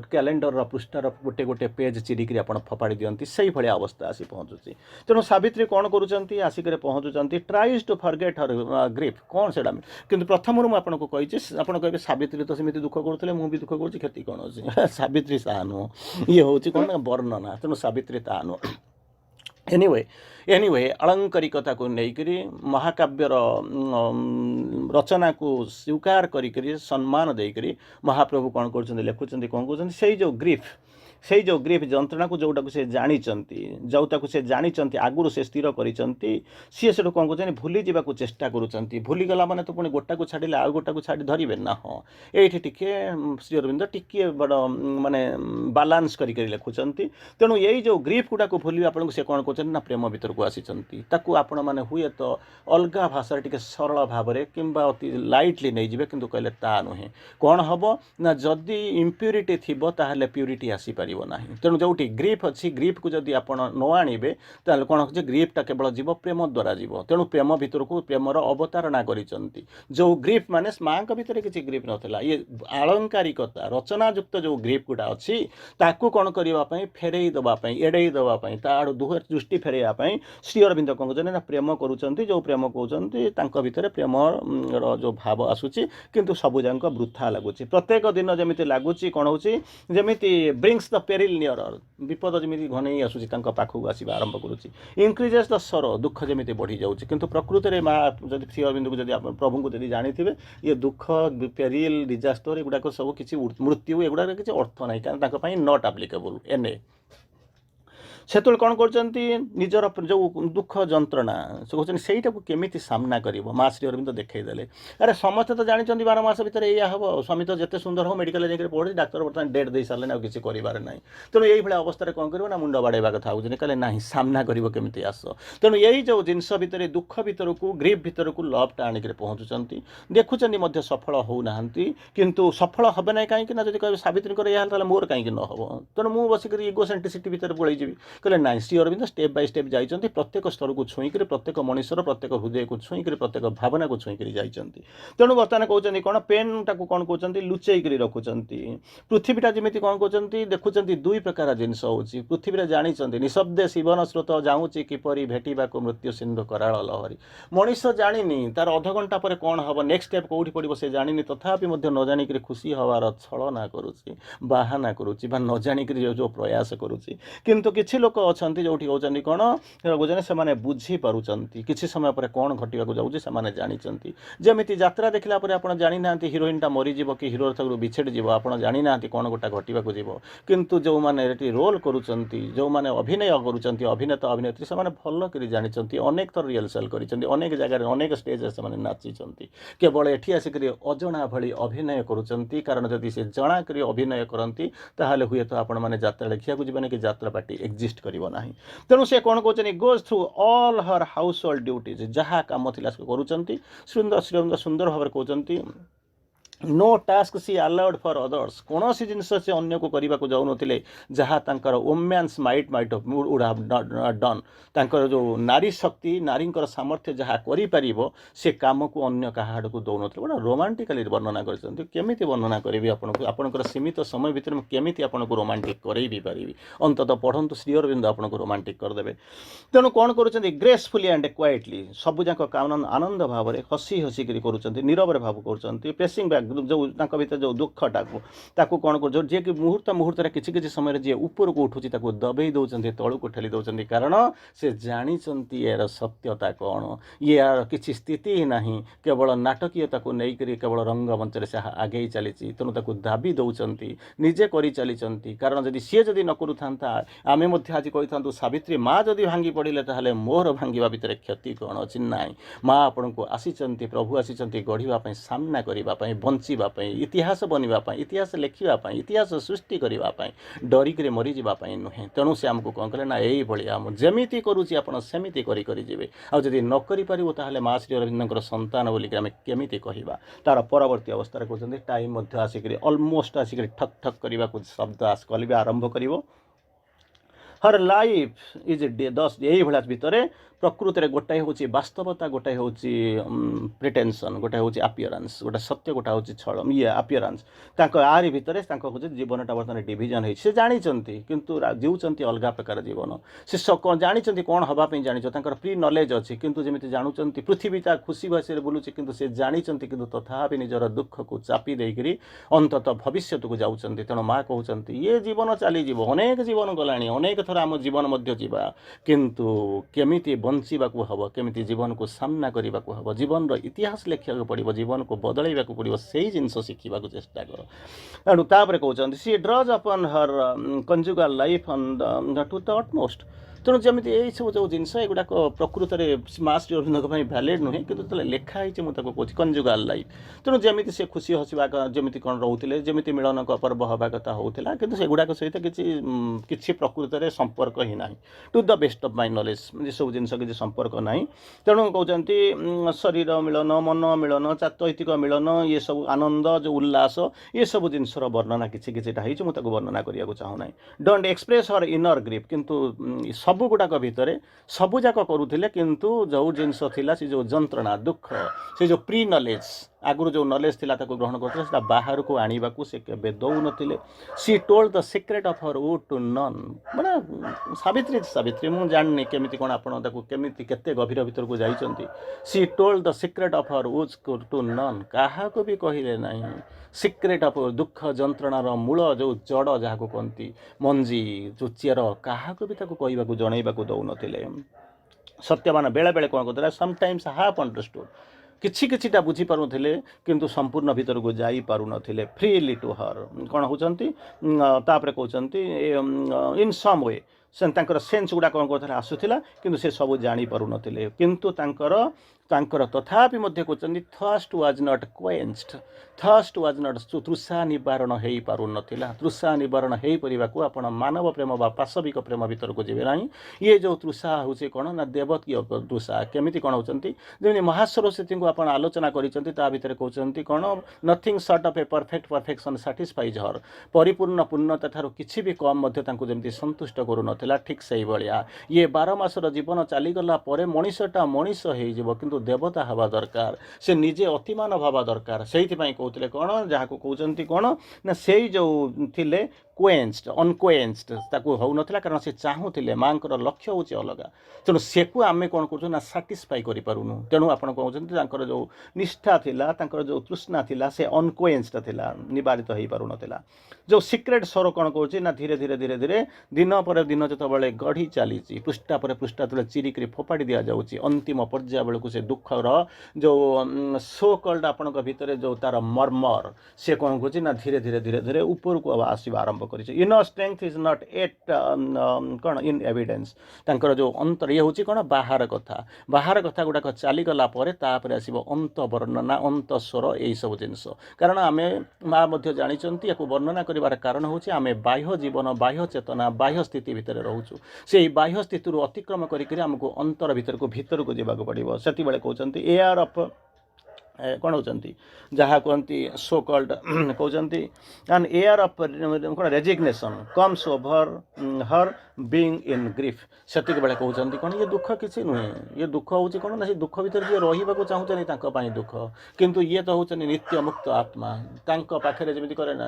କ୍ୟାଲେଣ୍ଡରର ପୃଷ୍ଠାର ଗୋଟେ ପେଜ୍ ଚିରିକିରି ଆପଣ ଫୋପାଡ଼ି ଦିଅନ୍ତି, ସେଇଭଳିଆ ଅବସ୍ଥା ଆସି ପହଞ୍ଚୁଛି। ତେଣୁ ସାବିତ୍ରୀ କ'ଣ କରୁଛନ୍ତି, ଆସିକରି ପହଞ୍ଚୁଛନ୍ତି ଟ୍ରାଇଜ୍ ଟୁ ଫରଗେଟ୍ ହର ଗ୍ରିଫ୍। କ'ଣ ସେଇଟା, କିନ୍ତୁ ପ୍ରଥମରୁ ମୁଁ ଆପଣଙ୍କୁ କହିଛି, ଆପଣ କହିବେ ସାବିତ୍ରୀ ତ ସେମିତି ଦୁଃଖ କରୁଥିଲେ, ମୁଁ ବି ଦୁଃଖ କରୁଛି, କ୍ଷତି କ'ଣ ଅଛି? ସାବିତ୍ରୀ ତାହା ନୁହଁ, ଇଏ ହେଉଛି କ'ଣ ନା ବର୍ଣ୍ଣନା। ତେଣୁ ସାବିତ୍ରୀ ତାହା ନୁହଁ। ଏନିୱେ ଆଳଙ୍କରିକତାକୁ ନେଇକରି ମହାକାବ୍ୟର ରଚନାକୁ ସ୍ୱୀକାର କରିକରି ସମ୍ମାନ ଦେଇକରି ମହାପ୍ରଭୁ କ'ଣ କରୁଛନ୍ତି, ଲେଖୁଛନ୍ତି, କ'ଣ କରୁଛନ୍ତି ସେଇ ଯେଉଁ ଗ୍ରିଫ୍ ଯନ୍ତ୍ରଣାକୁ ଯେଉଁଟାକୁ ସେ ଜାଣିଛନ୍ତି, ଯେଉଁଟାକୁ ସେ ଜାଣିଛନ୍ତି ଆଗରୁ ସେ ସ୍ଥିର କରିଛନ୍ତି, ସିଏ ସେଠୁ କ'ଣ କରୁଛନ୍ତି ଭୁଲି ଯିବାକୁ ଚେଷ୍ଟା କରୁଛନ୍ତି। ଭୁଲିଗଲା ମାନେ ତ ପୁଣି ଗୋଟାକୁ ଛାଡ଼ିଲେ ଆଉ ଗୋଟାକୁ ଛାଡ଼ି ଧରିବେ ନା। ହଁ, ଏଇଠି ଟିକେ ଶ୍ରୀ ଅରବିନ୍ଦ ଟିକିଏ ବଡ଼ ମାନେ ବାଲାନ୍ସ କରିକି ଲେଖୁଛନ୍ତି। ତେଣୁ ଏଇ ଯେଉଁ ଗ୍ରିଫ୍ ଗୁଡ଼ାକୁ ଭୁଲିବା ଆପଣଙ୍କୁ ସେ କ'ଣ କରୁଛନ୍ତି ନା ପ୍ରେମ ଭିତରକୁ ଆସିଛନ୍ତି। ତାକୁ ଆପଣମାନେ ହୁଏତ ଅଲଗା ଭାଷାରେ ଟିକେ ସରଳ ଭାବରେ କିମ୍ବା ଅତି ଲାଇଟଲି ନେଇଯିବେ, କିନ୍ତୁ କହିଲେ ତା ନୁହେଁ। କ'ଣ ହେବ ନା ଯଦି ଇମ୍ପ୍ୟୁରିଟି ଥିବ ତାହେଲେ ପ୍ୟୁରିଟି ଆସିପାରିବ ନାହିଁ। ତେଣୁ ଯେଉଁଠି ଗ୍ରିଫ୍ ଅଛି, ଗ୍ରିଫ୍କୁ ଯଦି ଆପଣ ନ ଆଣିବେ ତାହେଲେ କ'ଣ ହେଉଛି, ଗ୍ରିଫ୍ଟା କେବଳ ଯିବ ପ୍ରେମ ଦ୍ୱାରା ଯିବ। ତେଣୁ ପ୍ରେମ ଭିତରକୁ ପ୍ରେମର ଅବତାରଣା କରିଛନ୍ତି। ଯେଉଁ ଗ୍ରିଫ୍ ମାନେ ମାଙ୍କ ଭିତରେ କିଛି ଗ୍ରିଫ୍ ନଥିଲା, ଇଏ ଆଳଙ୍କାରିକତା ରଚନାଯୁକ୍ତ ଯେଉଁ ଗ୍ରିଫ୍ ଗୁଡ଼ା ଅଛି ତାକୁ କ'ଣ କରିବା ପାଇଁ, ଫେରେଇ ଦେବା ପାଇଁ, ଏଡ଼େଇ ଦେବା ପାଇଁ, ତା ଆଡ଼ୁ ଦୃଷ୍ଟି ଫେରାଇବା ପାଇଁ ଶ୍ରୀ ଅରବିନ୍ଦ କ'ଣ କରୁଛନ୍ତି ନା ପ୍ରେମ କରୁଛନ୍ତି। ଯେଉଁ ପ୍ରେମ କହୁଛନ୍ତି ତାଙ୍କ ଭିତରେ ପ୍ରେମର ଯେଉଁ ଭାବ ଆସୁଛି, କିନ୍ତୁ ସବୁଯାକ ବୃଥା ଲାଗୁଛି। ପ୍ରତ୍ୟେକ ଦିନ ଯେମିତି ଲାଗୁଛି କ'ଣ ହେଉଛି, ଯେମିତି ବ୍ରିଙ୍ଗସ୍ ଦ ପେରିଲ୍ ନିୟରର୍, ବିପଦ ଯେମିତି ଘନେଇ ଆସୁଛି ତାଙ୍କ ପାଖକୁ ଆସିବା ଆରମ୍ଭ କରୁଛି। ଇନକ୍ରିଜେସ୍ ଦ ସରୋ, ଦୁଃଖ ଯେମିତି ବଢ଼ିଯାଉଛି। କିନ୍ତୁ ପ୍ରକୃତରେ ମା ଯଦି ଶ୍ରୀ ଅରବିନ୍ଦକୁ ଯଦି ଆପଣ ପ୍ରଭୁଙ୍କୁ ଯଦି ଜାଣିଥିବେ, ଇଏ ଦୁଃଖ, ପେରିଲ୍, ଡିଜାଷ୍ଟର ଏଗୁଡ଼ାକ ସବୁ କିଛି ମୃତ୍ୟୁ, ଏଗୁଡ଼ାକ କିଛି ଅର୍ଥ ନାହିଁ, କାରଣ ତାଙ୍କ ପାଇଁ ନଟ୍ ଆପ୍ଲିକେବୁଲ୍। ସେତେବେଳେ କ'ଣ କରୁଛନ୍ତି, ନିଜର ଯେଉଁ ଦୁଃଖ ଯନ୍ତ୍ରଣା ସେ କହୁଛନ୍ତି ସେଇଟାକୁ କେମିତି ସାମ୍ନା କରିବ। ମା ଶ୍ରୀ ଅରବିନ୍ଦ ଦେଖାଇଦେଲେ। ଆରେ ସମସ୍ତେ ତ ଜାଣିଛନ୍ତି 12 ମାସ ଭିତରେ ଏଇଆ ହେବ, ସ୍ୱାମୀ ତ ଯେତେ ସୁନ୍ଦର ହଉ ମେଡ଼ିକାଲରେ ଯାଇକରି ପଢ଼ୁଛି, ଡାକ୍ତର ବର୍ତ୍ତମାନ ଡେଟ୍ ଦେଇ ସାରିଲେଣି, ଆଉ କିଛି କରିବାର ନାହିଁ। ତେଣୁ ଏଇଭଳିଆ ଅବସ୍ଥାରେ କ'ଣ କରିବ ନା ମୁଣ୍ଡ ବାଡ଼େଇବା କଥା ହେଉଛନ୍ତି। କହିଲେ ନାହିଁ, ସାମ୍ନା କରିବ କେମିତି, ଆସ। ତେଣୁ ଏଇ ଯେଉଁ ଜିନିଷ ଭିତରେ ଦୁଃଖ ଭିତରକୁ, ଗ୍ରିଫ୍ ଭିତରକୁ ଲଭ୍ଟା ଆଣିକରି ପହଞ୍ଚୁଛନ୍ତି। ଦେଖୁଛନ୍ତି ମଧ୍ୟ ସଫଳ ହେଉନାହାନ୍ତି, କିନ୍ତୁ ସଫଳ ହେବେ ନାହିଁ କାହିଁକି ନା ଯଦି କହିବେ ସାବିତ୍ରୀଙ୍କର ଏହା ହେଲେ ତାହେଲେ ମୋର କାହିଁକି ନ ହେବ। ତେଣୁ ମୁଁ ବସିକରି ଇଗୋସେଣ୍ଟ୍ରିସିଟି ଭିତରେ ପଳେଇଯିବି। କହିଲେ ନାଇଁ Shri Aurobindo step by step ଯାଇଛନ୍ତି, ପ୍ରତ୍ୟେକ ସ୍ତରକୁ ଛୁଇଁକରି ପ୍ରତ୍ୟେକ ମଣିଷର ପ୍ରତ୍ୟେକ ହୃଦୟକୁ ଛୁଇଁକରି ପ୍ରତ୍ୟେକ ଭାବନାକୁ ଛୁଇଁକରି ଯାଇଛନ୍ତି। ତେଣୁ ବର୍ତ୍ତମାନ କହୁଛନ୍ତି କ'ଣ ପେନ୍ଟାକୁ କ'ଣ କହୁଛନ୍ତି ଲୁଚେଇକରି ରଖୁଛନ୍ତି। ପୃଥିବୀଟା ଯେମିତି କ'ଣ କହୁଛନ୍ତି ଦେଖୁଛନ୍ତି ଦୁଇ ପ୍ରକାର ଜିନିଷ ହେଉଛି। ପୃଥିବୀରେ ଜାଣିଛନ୍ତି ନିଶବ୍ଦେ ଶିବନ ସ୍ରୋତ ଯାଉଛି କିପରି ଭେଟିବାକୁ ମୃତ୍ୟୁ ସିନ୍ଧୁ କରାଳ ଲହରୀ। ମଣିଷ ଜାଣିନି ତାର ଅଧଘଣ୍ଟା ପରେ କ'ଣ ହେବ, ନେକ୍ସଟ ଷ୍ଟେପ୍ କେଉଁଠି ପଡ଼ିବ ସେ ଜାଣିନି, ତଥାପି ମଧ୍ୟ ନ ଜାଣିକରି ଖୁସି ହେବାର ଛଳନା କରୁଛି, ବାହାନା କରୁଛି ବା ନ ଜାଣିକରି ଯେଉଁ ପ୍ରୟାସ କରୁଛି। କିନ୍ତୁ କିଛି ଲୋକ ଅଛନ୍ତି ଯେଉଁଠି କହୁଛନ୍ତି କ'ଣ କହୁଛନ୍ତି ସେମାନେ ବୁଝିପାରୁଛନ୍ତି କିଛି ସମୟ ପରେ କ'ଣ ଘଟିବାକୁ ଯାଉଛି ସେମାନେ ଜାଣିଛନ୍ତି। ଯେମିତି ଯାତ୍ରା ଦେଖିଲା ପରେ ଆପଣ ଜାଣିନାହାନ୍ତି ହିରୋଇନ୍ଟା ମରିଯିବ କି ହିରୋ ତାକୁ ବିଛେଡ଼ି ଯିବ, ଆପଣ ଜାଣିନାହାନ୍ତି କ'ଣ ଗୋଟେ ଘଟିବାକୁ ଯିବ। କିନ୍ତୁ ଯେଉଁମାନେ ଏଠି ରୋଲ୍ କରୁଛନ୍ତି, ଯେଉଁମାନେ ଅଭିନୟ କରୁଛନ୍ତି, ଅଭିନେତା ଅଭିନେତ୍ରୀ, ସେମାନେ ଭଲ କରି ଜାଣିଛନ୍ତି, ଅନେକ ଥର ରିହର୍ସାଲ୍ କରିଛନ୍ତି, ଅନେକ ଜାଗାରେ ଅନେକ ଷ୍ଟେଜ୍ରେ ସେମାନେ ନାଚିଛନ୍ତି। କେବଳ ଏଠି ଆସିକରି ଅଜଣା ଭଳି ଅଭିନୟ କରୁଛନ୍ତି। କାରଣ ଯଦି ସେ ଜଣା କରି ଅଭିନୟ କରନ୍ତି ତାହେଲେ ହୁଏତ ଆପଣମାନେ ଯାତ୍ରା ଦେଖିବାକୁ ଯିବେନି କି ଯାତ୍ରା ପାର୍ଟି ଏକ୍ଜିଷ୍ଟ କରିବ ନାହିଁ। ତେଣୁ ସେ କ'ଣ କହୁଛନ୍ତି goes through all her household duties, ଯାହା କାମ ଥିଲା ସେ କରୁଛନ୍ତି। ସୁନ୍ଦର ଭାବରେ କହୁଛନ୍ତି no task she allowed for others, कौनसी जिनस से अन्य को करने को जाऊनथिले जहाँ तांकर women's might would have done, तांकर जो नारी शक्ति नारी सामर्थ्य जहाँ करिपारिबो से काम को अन्य कहा आड़ को दौनथिले। गोटे रोमांटिकली वर्णना करछन्ती। केमिति वर्णना करेबी आपनको, आपनकर सीमित समय भितर में केमिति आपनको रोमांटिक करई भी पारिबी। अंततः पढ़ंतु श्री अरविंद आपनको रोमांटिक करदेबे। तेणु कौन करुछन्ती ग्रेसफुली एंड क्वाइटली सब जाक आनंद भाव में हसी हसी करी करुछन्ती, नीरव भाव करुछन्ती। पेसिंग बैक जो तांको भीतर जो दुखटाको ताकू कौन कर जे कि मुहूर्त मुहूर्त किछि समय जे ऊपर को उठुची ताकू दबेई दौरान तलू को ठेली दौरान, कारण से जानी यार सत्यता कौन, ये यार किसी स्थिति ही नहीं, केवल नाटकीयता को नहीं केवल रंगमंच से आगे चली। तेणु ताकू दाबी दौरान निजे कर चली। कारण जदि सी जदि न करूता आम आज कही था सावित्री माँ जदि भांगी पड़े ताहले मोहर भांगा भितर क्षति कौन अच्छी ना। माँ आपण को आसी प्रभु आसी गढ़ापी सामना करने बचापी इतिहास बनवाई इतिहास लिखापी इतिहास सृष्टि करने डरिक मरीजापी नुहे। तेणु से आमको कौन कले ना यही आम जमीती करुच्ची आप सेमती करेंगे आदि न करूँ ताहले माँ श्री अरविंद संतान बोलिक आम केमिति कहवा। तार परवर्ती अवस्था कहते टाइम आसिक अलमोस्ट आसिक ठक ठक करने को शब्द कल आरंभ कर। हर लाइफ इज दस यही भाया भितर प्रकृति में गोटाए हूँ वास्तवता, गोटाए हूँ प्रिटेंशन, गोटाए हूँ आपियरान्स, गोटे सत्य, गोटा हूँ छल ये आपियरान्स। आरी भितर हूँ जीवनटा बर्तमान डिविजन हो जानी किंतु जीवंत अलग प्रकार जीवन से जानी कौन हाँपाई जानी प्री नॉलेज अच्छी किंतु जमी जानूँ पृथ्वीटा खुशी भाषा बुलूची किंतु से जानी किंतु तथापि निजर दुख को चापी देकर अंततः भविष्य को जाऊँच। तेणु माँ कहते ये जीवन चलीज अनेक जीवन गला अनेक थर आम जीवन जा किंतु केमिति बंचवा हम केमिति जीवन को सामना करने को हम जीवन इतिहास लिखा पड़ो जीवन को बदलैवा पड़ो से जिनस शिखा चेष्टा कर। तेणु तापर कहते सी ड्रज अपन हर कंजुगाल लाइफ टू द अटमोस्ट। तेणु जमी यही सब जो जिनस एगुड़ाक प्रकृत में माँ श्री अरविंद भैलिड नुहे कि लिखाई मुझे कहूँ कंजुगाल लाइफ। तेणु जमी से खुशी हसवा जमी कौन रोते जमी मिलन पर्व हवा कथा होता कि सेगुड़ाक सहित किसी प्रकृत में संपर्क ही ना। To the best of my knowledge सब जिन किसी संपर्क ना। तेणु कहते शरीर मिलन मन मिलन चैतिक मिलन ये सब आनंद जो उल्लास ये सब जिनसर वर्णना किसी मुझे वर्णना करने को चाहूना। Don't express her inner grief किंतु सबू गुड़ाक भितर सबूक करुले किंतु जो जिनस से जो जंत्रणा दुख से जो प्री नॉलेज आगुरी जो नॉलेज थिला ताको ग्रहण करते बाहर को आने को से केबे दौन। She told the secret of her would to none माने सावित्री सावित्री मु जाननी केमिति कोन आपण ताको केमिति केते गभीर भीतर को जाइचंती। She told the secret of her would to none काहा को भी कहिले नाही। सीक्रेट ऑफ दुख जंत्रणार मूल जो जड़ जहाँ को कहती मंजी जो चेर क्या भी कहवाक जनइवाक दौन। सत्यवान बेले बेले कौन कहते समटाइम्स हाफ अंडरस्टूड किछिटा बुझीपारुले किंतु संपूर्ण भीतर को जाई पारु नथिले फ्रीली टू हर कौन होचंती। तापर कहते इन सम वे से सेन्स गुड़ा कौन कहते आसूला किंतु से सब जानी पारु नथिले किंतु तांकर तथापि मध्य कहते thirst was not quenched. Thirst was not तृषा निवारण हो पारु नथिला। तृषा निवारण हो पारिबा को आपण मानव प्रेम बा पाशविक प्रेम भीतर को जीवे नहीं। ये जो तृषा होचे कौन ना देवकीय तृषा केमिति कौन होचंती जमी महासरस्वती को आपण आलोचना करिसंती ता भीतर कहते कौन nothing short of a perfect perfection satisfies her परिपूर्ण पूर्णता ठारू किछि भी कम मध्य तांको जमी संतुष्ट करू नथिला। କରୁଥିଲା ଠିକ୍ ସେଇଭଳିଆ ଇଏ 12 ମାସର ଜୀବନ ଚାଲିଗଲା ପରେ ମଣିଷଟା ମଣିଷ ହେଇଯିବ କିନ୍ତୁ ଦେବତା ହେବା ଦରକାର ସେ ନିଜେ ଅତିମାନ ହେବା ଦରକାର ସେଇଥିପାଇଁ କହୁଥିଲେ କ'ଣ ଯାହାକୁ କହୁଛନ୍ତି କ'ଣ ନା ସେଇ ଯେଉଁ ଥିଲେ କ୍ୱେନ୍ସଡ୍ ଅନକ୍ୱେନ୍ସଡ୍ ତାକୁ ହେଉନଥିଲା କାରଣ ସେ ଚାହୁଁଥିଲେ ମାଙ୍କର ଲକ୍ଷ୍ୟ ହେଉଛି ଅଲଗା ତେଣୁ ସେକୁ ଆମେ କ'ଣ କରୁଛୁ ନା ସାଟିସ୍ଫାଇ କରିପାରୁନୁ ତେଣୁ ଆପଣ କହୁଛନ୍ତି ତାଙ୍କର ଯେଉଁ ନିଷ୍ଠା ଥିଲା ତାଙ୍କର ଯେଉଁ ତୃଷ୍ଣା ଥିଲା ସେ ଅନକ୍ୱେନ୍ସଡ୍ ଥିଲା ନିବାରିତ ହେଇପାରୁନଥିଲା ଯେଉଁ ସିକ୍ରେଟ୍ ସ୍ୱର କ'ଣ କହୁଛି ନା ଧୀରେ ଧୀରେ ଧୀରେ ଧୀରେ ଦିନ ପରେ ଦିନ ଯେତେବେଳେ ଗଢ଼ି ଚାଲିଛି ପୃଷ୍ଠା ପରେ ପୃଷ୍ଠା ଯେତେବେଳେ ଚିରିକିରି ଫୋପାଡ଼ି ଦିଆଯାଉଛି ଅନ୍ତିମ ପର୍ଯ୍ୟାୟ ବେଳକୁ ସେ ଦୁଃଖର ଯେଉଁ ସୋ କଲ୍ଡ ଆପଣଙ୍କ ଭିତରେ ଯେଉଁ ତାର ମର୍ମର ସେ କ'ଣ କହୁଛି ନା ଧୀରେ ଧୀରେ ଧୀରେ ଧୀରେ ଉପରକୁ ଆସିବା ଆରମ୍ଭ କରିଛି inner strength is not at କ'ଣ ଇନ୍ ଏଭିଡେନ୍ସ ତାଙ୍କର ଯେଉଁ ଅନ୍ତର ଇଏ ହେଉଛି କ'ଣ ବାହାର କଥା ଗୁଡ଼ାକ ଚାଲିଗଲା ପରେ ତାପରେ ଆସିବ ଅନ୍ତ ବର୍ଣ୍ଣନା ଅନ୍ତ ସ୍ୱର ଏଇସବୁ ଜିନିଷ କାରଣ ଆମେ ମା ମଧ୍ୟ ଜାଣିଛନ୍ତି ୟାକୁ ବର୍ଣ୍ଣନା କରିବାର କାରଣ ହେଉଛି ଆମେ ବାହ୍ୟ ଜୀବନ ବାହ୍ୟ ଚେତନା ବାହ୍ୟ ସ୍ଥିତି ଭିତରେ ରହୁଛୁ ସେଇ ବାହ୍ୟ ସ୍ଥିତିରୁ ଅତିକ୍ରମ କରିକି ଆମକୁ ଅନ୍ତର ଭିତରକୁ ଯିବାକୁ ପଡ଼ିବ ସେତେବେଳେ କହୁଛନ୍ତି ଏୟାର ଅଫ୍ କ'ଣ ହେଉଛନ୍ତି ଯାହା କୁହନ୍ତି ସୋ କଲ୍ଡ କହୁଛନ୍ତି ଆନ୍ ଏୟାର ଅଫ୍ କ'ଣ resignation comes over her being in grief ସେତିକିବେଳେ କହୁଛନ୍ତି କ'ଣ ଇଏ ଦୁଃଖ କିଛି ନୁହେଁ ଇଏ ଦୁଃଖ ହେଉଛି କ'ଣ ନା ସେ ଦୁଃଖ ଭିତରେ ଯିଏ ରହିବାକୁ ଚାହୁଁଛନ୍ତି ତାଙ୍କ ପାଇଁ ଦୁଃଖ କିନ୍ତୁ ଇଏ ତ ହେଉଛନ୍ତି ନିତ୍ୟ ମୁକ୍ତ ଆତ୍ମା ତାଙ୍କ ପାଖରେ ଯେମିତି କରେ ନା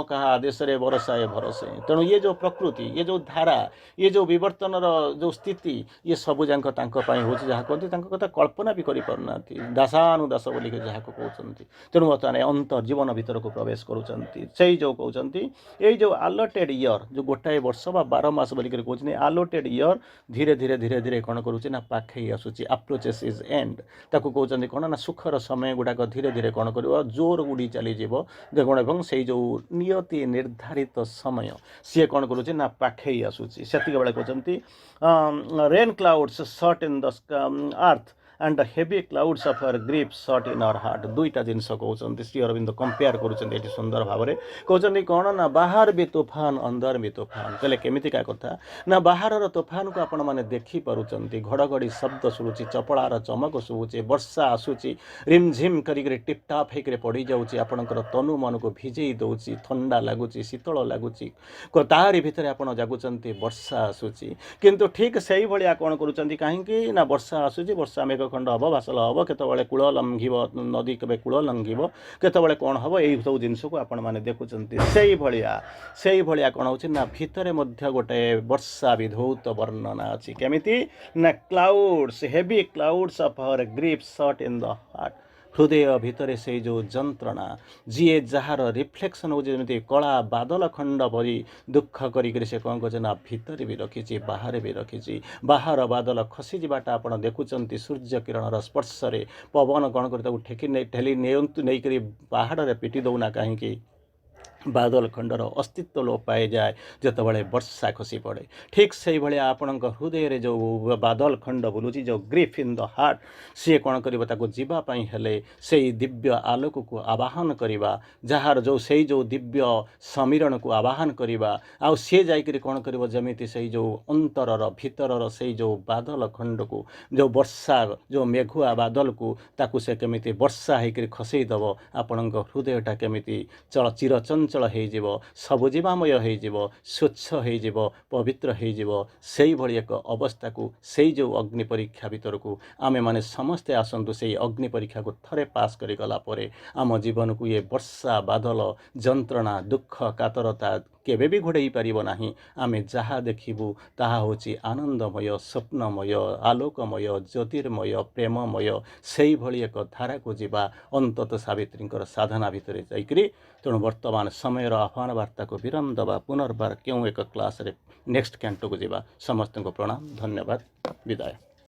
କାହା ଆଦେଶରେ ବରସାଏ ଭରସେ ତେଣୁ ଇଏ ଯେଉଁ ପ୍ରକୃତି ଇଏ ଯେଉଁ ଧାରା ଇଏ ଯେଉଁ ବିବର୍ତ୍ତନର ଯେଉଁ ସ୍ଥିତି ଇଏ ସବୁଯାକ ତାଙ୍କ ପାଇଁ ହେଉଛି ଯାହା କୁହନ୍ତି ତାଙ୍କ କଥା କଳ୍ପନା ବି କରିପାରୁନାହାନ୍ତି ଦାସାନୁଦାସ ବୋଲିକି ଯାହାକୁ କହୁଛନ୍ତି ତେଣୁ ବର୍ତ୍ତମାନ ଅନ୍ତର ଜୀବନ ଭିତରକୁ ପ୍ରବେଶ କରୁଛନ୍ତି ସେଇ ଯେଉଁ କହୁଛନ୍ତି ଏଇ ଯେଉଁ ଆଲୋଟେଡ୍ ଇୟର୍ ଯେଉଁ ଗୋଟାଏ ବର୍ଷ ବା 12 ମାସ ବୋଲିକରି କହୁଛନ୍ତି ଆଲୋଟେଡ୍ ଇୟର୍ ଧୀରେ ଧୀରେ ଧୀରେ ଧୀରେ କ'ଣ କରୁଛି ନା ପାଖେଇ ଆସୁଛି ଆପ୍ରୋଚେସ୍ ଇଜ୍ ଏଣ୍ଡ ତାକୁ କହୁଛନ୍ତି କ'ଣ ନା ସୁଖର ସମୟ ଗୁଡ଼ାକ ଧୀରେ ଧୀରେ କ'ଣ କରିବ ଜୋର ଉଡ଼ି ଚାଲିଯିବ ଦେଖୁଣ ଏବଂ ସେଇ ଯେଉଁ ନିୟତି ନିର୍ଦ୍ଧାରିତ ସମୟ ସିଏ କ'ଣ କରୁଛି ନା ପାଖେଇ ଆସୁଛି ସେତିକିବେଳେ କହୁଛନ୍ତି rain clouds shot in the earth and the heavy clouds of her grief sought in our heart ଦୁଇଟା ଜିନିଷ କହୁଛନ୍ତି ଶ୍ରୀ ଅରବିନ୍ଦ କମ୍ପେୟାର କରୁଛନ୍ତି ଏଠି ସୁନ୍ଦର ଭାବରେ କହୁଛନ୍ତି କ'ଣ ନା ବାହାର ବି ତୁଫାନ ଅନ୍ଦର ବି ତୁଫାନ ତାହେଲେ କେମିତିକା କଥା ନା ବାହାରର ତୁଫାନକୁ ଆପଣମାନେ ଦେଖିପାରୁଛନ୍ତି ଘଡ଼ଘଡ଼ି ଶବ୍ଦ ଶୁଭୁଛି ଚପଳାର ଚମକ ଶୁଭୁଛି ବର୍ଷା ଆସୁଛି ରିମଝିମ୍ କରିକିରି ଟିପ୍ଟାପ୍ ହେଇକିରି ପଡ଼ିଯାଉଛି ଆପଣଙ୍କର ତନୁ ମନକୁ ଭିଜେଇ ଦେଉଛି ଥଣ୍ଡା ଲାଗୁଛି ଶୀତଳ ଲାଗୁଛି ତାହାରି ଭିତରେ ଆପଣ ଜାଗୁଛନ୍ତି ବର୍ଷା ଆସୁଛି କିନ୍ତୁ ଠିକ୍ ସେଇଭଳିଆ କ'ଣ କରୁଛନ୍ତି କାହିଁକି ନା ବର୍ଷା ଆସୁଛି ବର୍ଷା ମେଘ ଖଣ୍ଡ ହେବ ବାସଲ ହେବ କେତେବେଳେ କୂଳ ଲଙ୍ଘିବ ନଦୀ କେବେ କୂଳ ଲଙ୍ଘିବ କେତେବେଳେ କ'ଣ ହେବ ଏଇସବୁ ଜିନିଷକୁ ଆପଣମାନେ ଦେଖୁଛନ୍ତି ସେଇଭଳିଆ କ'ଣ ହେଉଛି ନା ଭିତରେ ମଧ୍ୟ ଗୋଟେ ବର୍ଷା ବିଧୌତ ବର୍ଣ୍ଣନା ଅଛି କେମିତି ନା clouds heavy clouds of her grief shut in the heart ହୃଦୟ ଭିତରେ ସେଇ ଯେଉଁ ଯନ୍ତ୍ରଣା ଯିଏ ଯାହାର ରିଫ୍ଲେକ୍ସନ୍ ହେଉଛି ଯେମିତି କଳା ବାଦଲ ଖଣ୍ଡ ପରି ଦୁଃଖ କରିକିରି ସେ କ'ଣ କରୁছে ନା ଭିତରେ ବି ରଖିଛି ବାହାରେ ବି ରଖିଛି ବାହାର ବାଦଲ ଖସିଯିବାଟା ଆପଣ ଦେଖୁଛନ୍ତି ସୂର୍ଯ୍ୟ କିରଣର ସ୍ପର୍ଶରେ ପବନ କ'ଣ କରି ତାକୁ ଠେଲି ନେଇକରି ପାହାଡ଼ରେ ପିଟି ଦେଉନା କାହିଁକି ବାଦଲ ଖଣ୍ଡର ଅସ୍ତିତ୍ୱ ଲୋପ ପାଇଯାଏ ଯେତେବେଳେ ବର୍ଷା ଖସି ପଡ଼େ ଠିକ୍ ସେଇଭଳିଆ ଆପଣଙ୍କ ହୃଦୟରେ ଯେଉଁ ବାଦଲ ଖଣ୍ଡ ବୁଲୁଛି ଯେଉଁ ଗ୍ରିଫ୍ ଇନ୍ ଦ ହାର୍ଟ ସିଏ କ'ଣ କରିବ ତାକୁ ଯିବା ପାଇଁ ହେଲେ ସେଇ ଦିବ୍ୟ ଆଲୋକକୁ ଆବାହନ କରିବା ଯାହାର ସେଇ ଯେଉଁ ଦିବ୍ୟ ସମୀରଣକୁ ଆବାହନ କରିବା ଆଉ ସିଏ ଯାଇକରି କ'ଣ କରିବ ଯେମିତି ସେଇ ଯେଉଁ ଅନ୍ତରର ଭିତରର ସେଇ ଯେଉଁ ବାଦଲ ଖଣ୍ଡକୁ ଯେଉଁ ବର୍ଷା ଯେଉଁ ମେଘୁଆ ବାଦଲକୁ ତାକୁ ସେ କେମିତି ବର୍ଷା ହେଇକରି ଖସେଇ ଦେବ ଆପଣଙ୍କ ହୃଦୟଟା କେମିତି ଚିରଚଞ୍ଚଳ ହେଇଯିବ ସବୁଜିବାମୟ ହେଇଯିବ ସ୍ୱଚ୍ଛ ହେଇଯିବ ପବିତ୍ର ହେଇଯିବ ସେଇଭଳି ଏକ ଅବସ୍ଥାକୁ ସେଇ ଯେଉଁ ଅଗ୍ନି ପରୀକ୍ଷା ଭିତରକୁ ଆମେମାନେ ସମସ୍ତେ ଆସନ୍ତୁ ସେଇ ଅଗ୍ନି ପରୀକ୍ଷାକୁ ଥରେ ପାସ୍ କରିଗଲା ପରେ ଆମ ଜୀବନକୁ ଇଏ ବର୍ଷା ବାଦଲ ଯନ୍ତ୍ରଣା ଦୁଃଖ କାତରତା କେବେ ବି ଘୋଡ଼େଇ ପାରିବ ନାହିଁ ଆମେ ଯାହା ଦେଖିବୁ ତାହା ହେଉଛି ଆନନ୍ଦମୟ ସ୍ୱପ୍ନମୟ ଆଲୋକମୟ ଜ୍ୟୋତିର୍ମୟ ପ୍ରେମମୟ ସେଇଭଳି ଏକ ଧାରାକୁ ଯିବା ଅନ୍ତତଃ ସାବିତ୍ରୀଙ୍କର ସାଧନା ଭିତରେ ଯାଇକରି ତେଣୁ ବର୍ତ୍ତମାନ ସମୟର ଆହ୍ୱାନ ବାର୍ତ୍ତାକୁ ବିରାମ ଦେବା ପୁନର୍ବାର କେଉଁ ଏକ କ୍ଲାସ୍ରେ ନେକ୍ସଟ କ୍ୟାଣ୍ଟୋକୁ ଯିବା ସମସ୍ତଙ୍କୁ ପ୍ରଣାମ ଧନ୍ୟବାଦ ବିଦାୟ।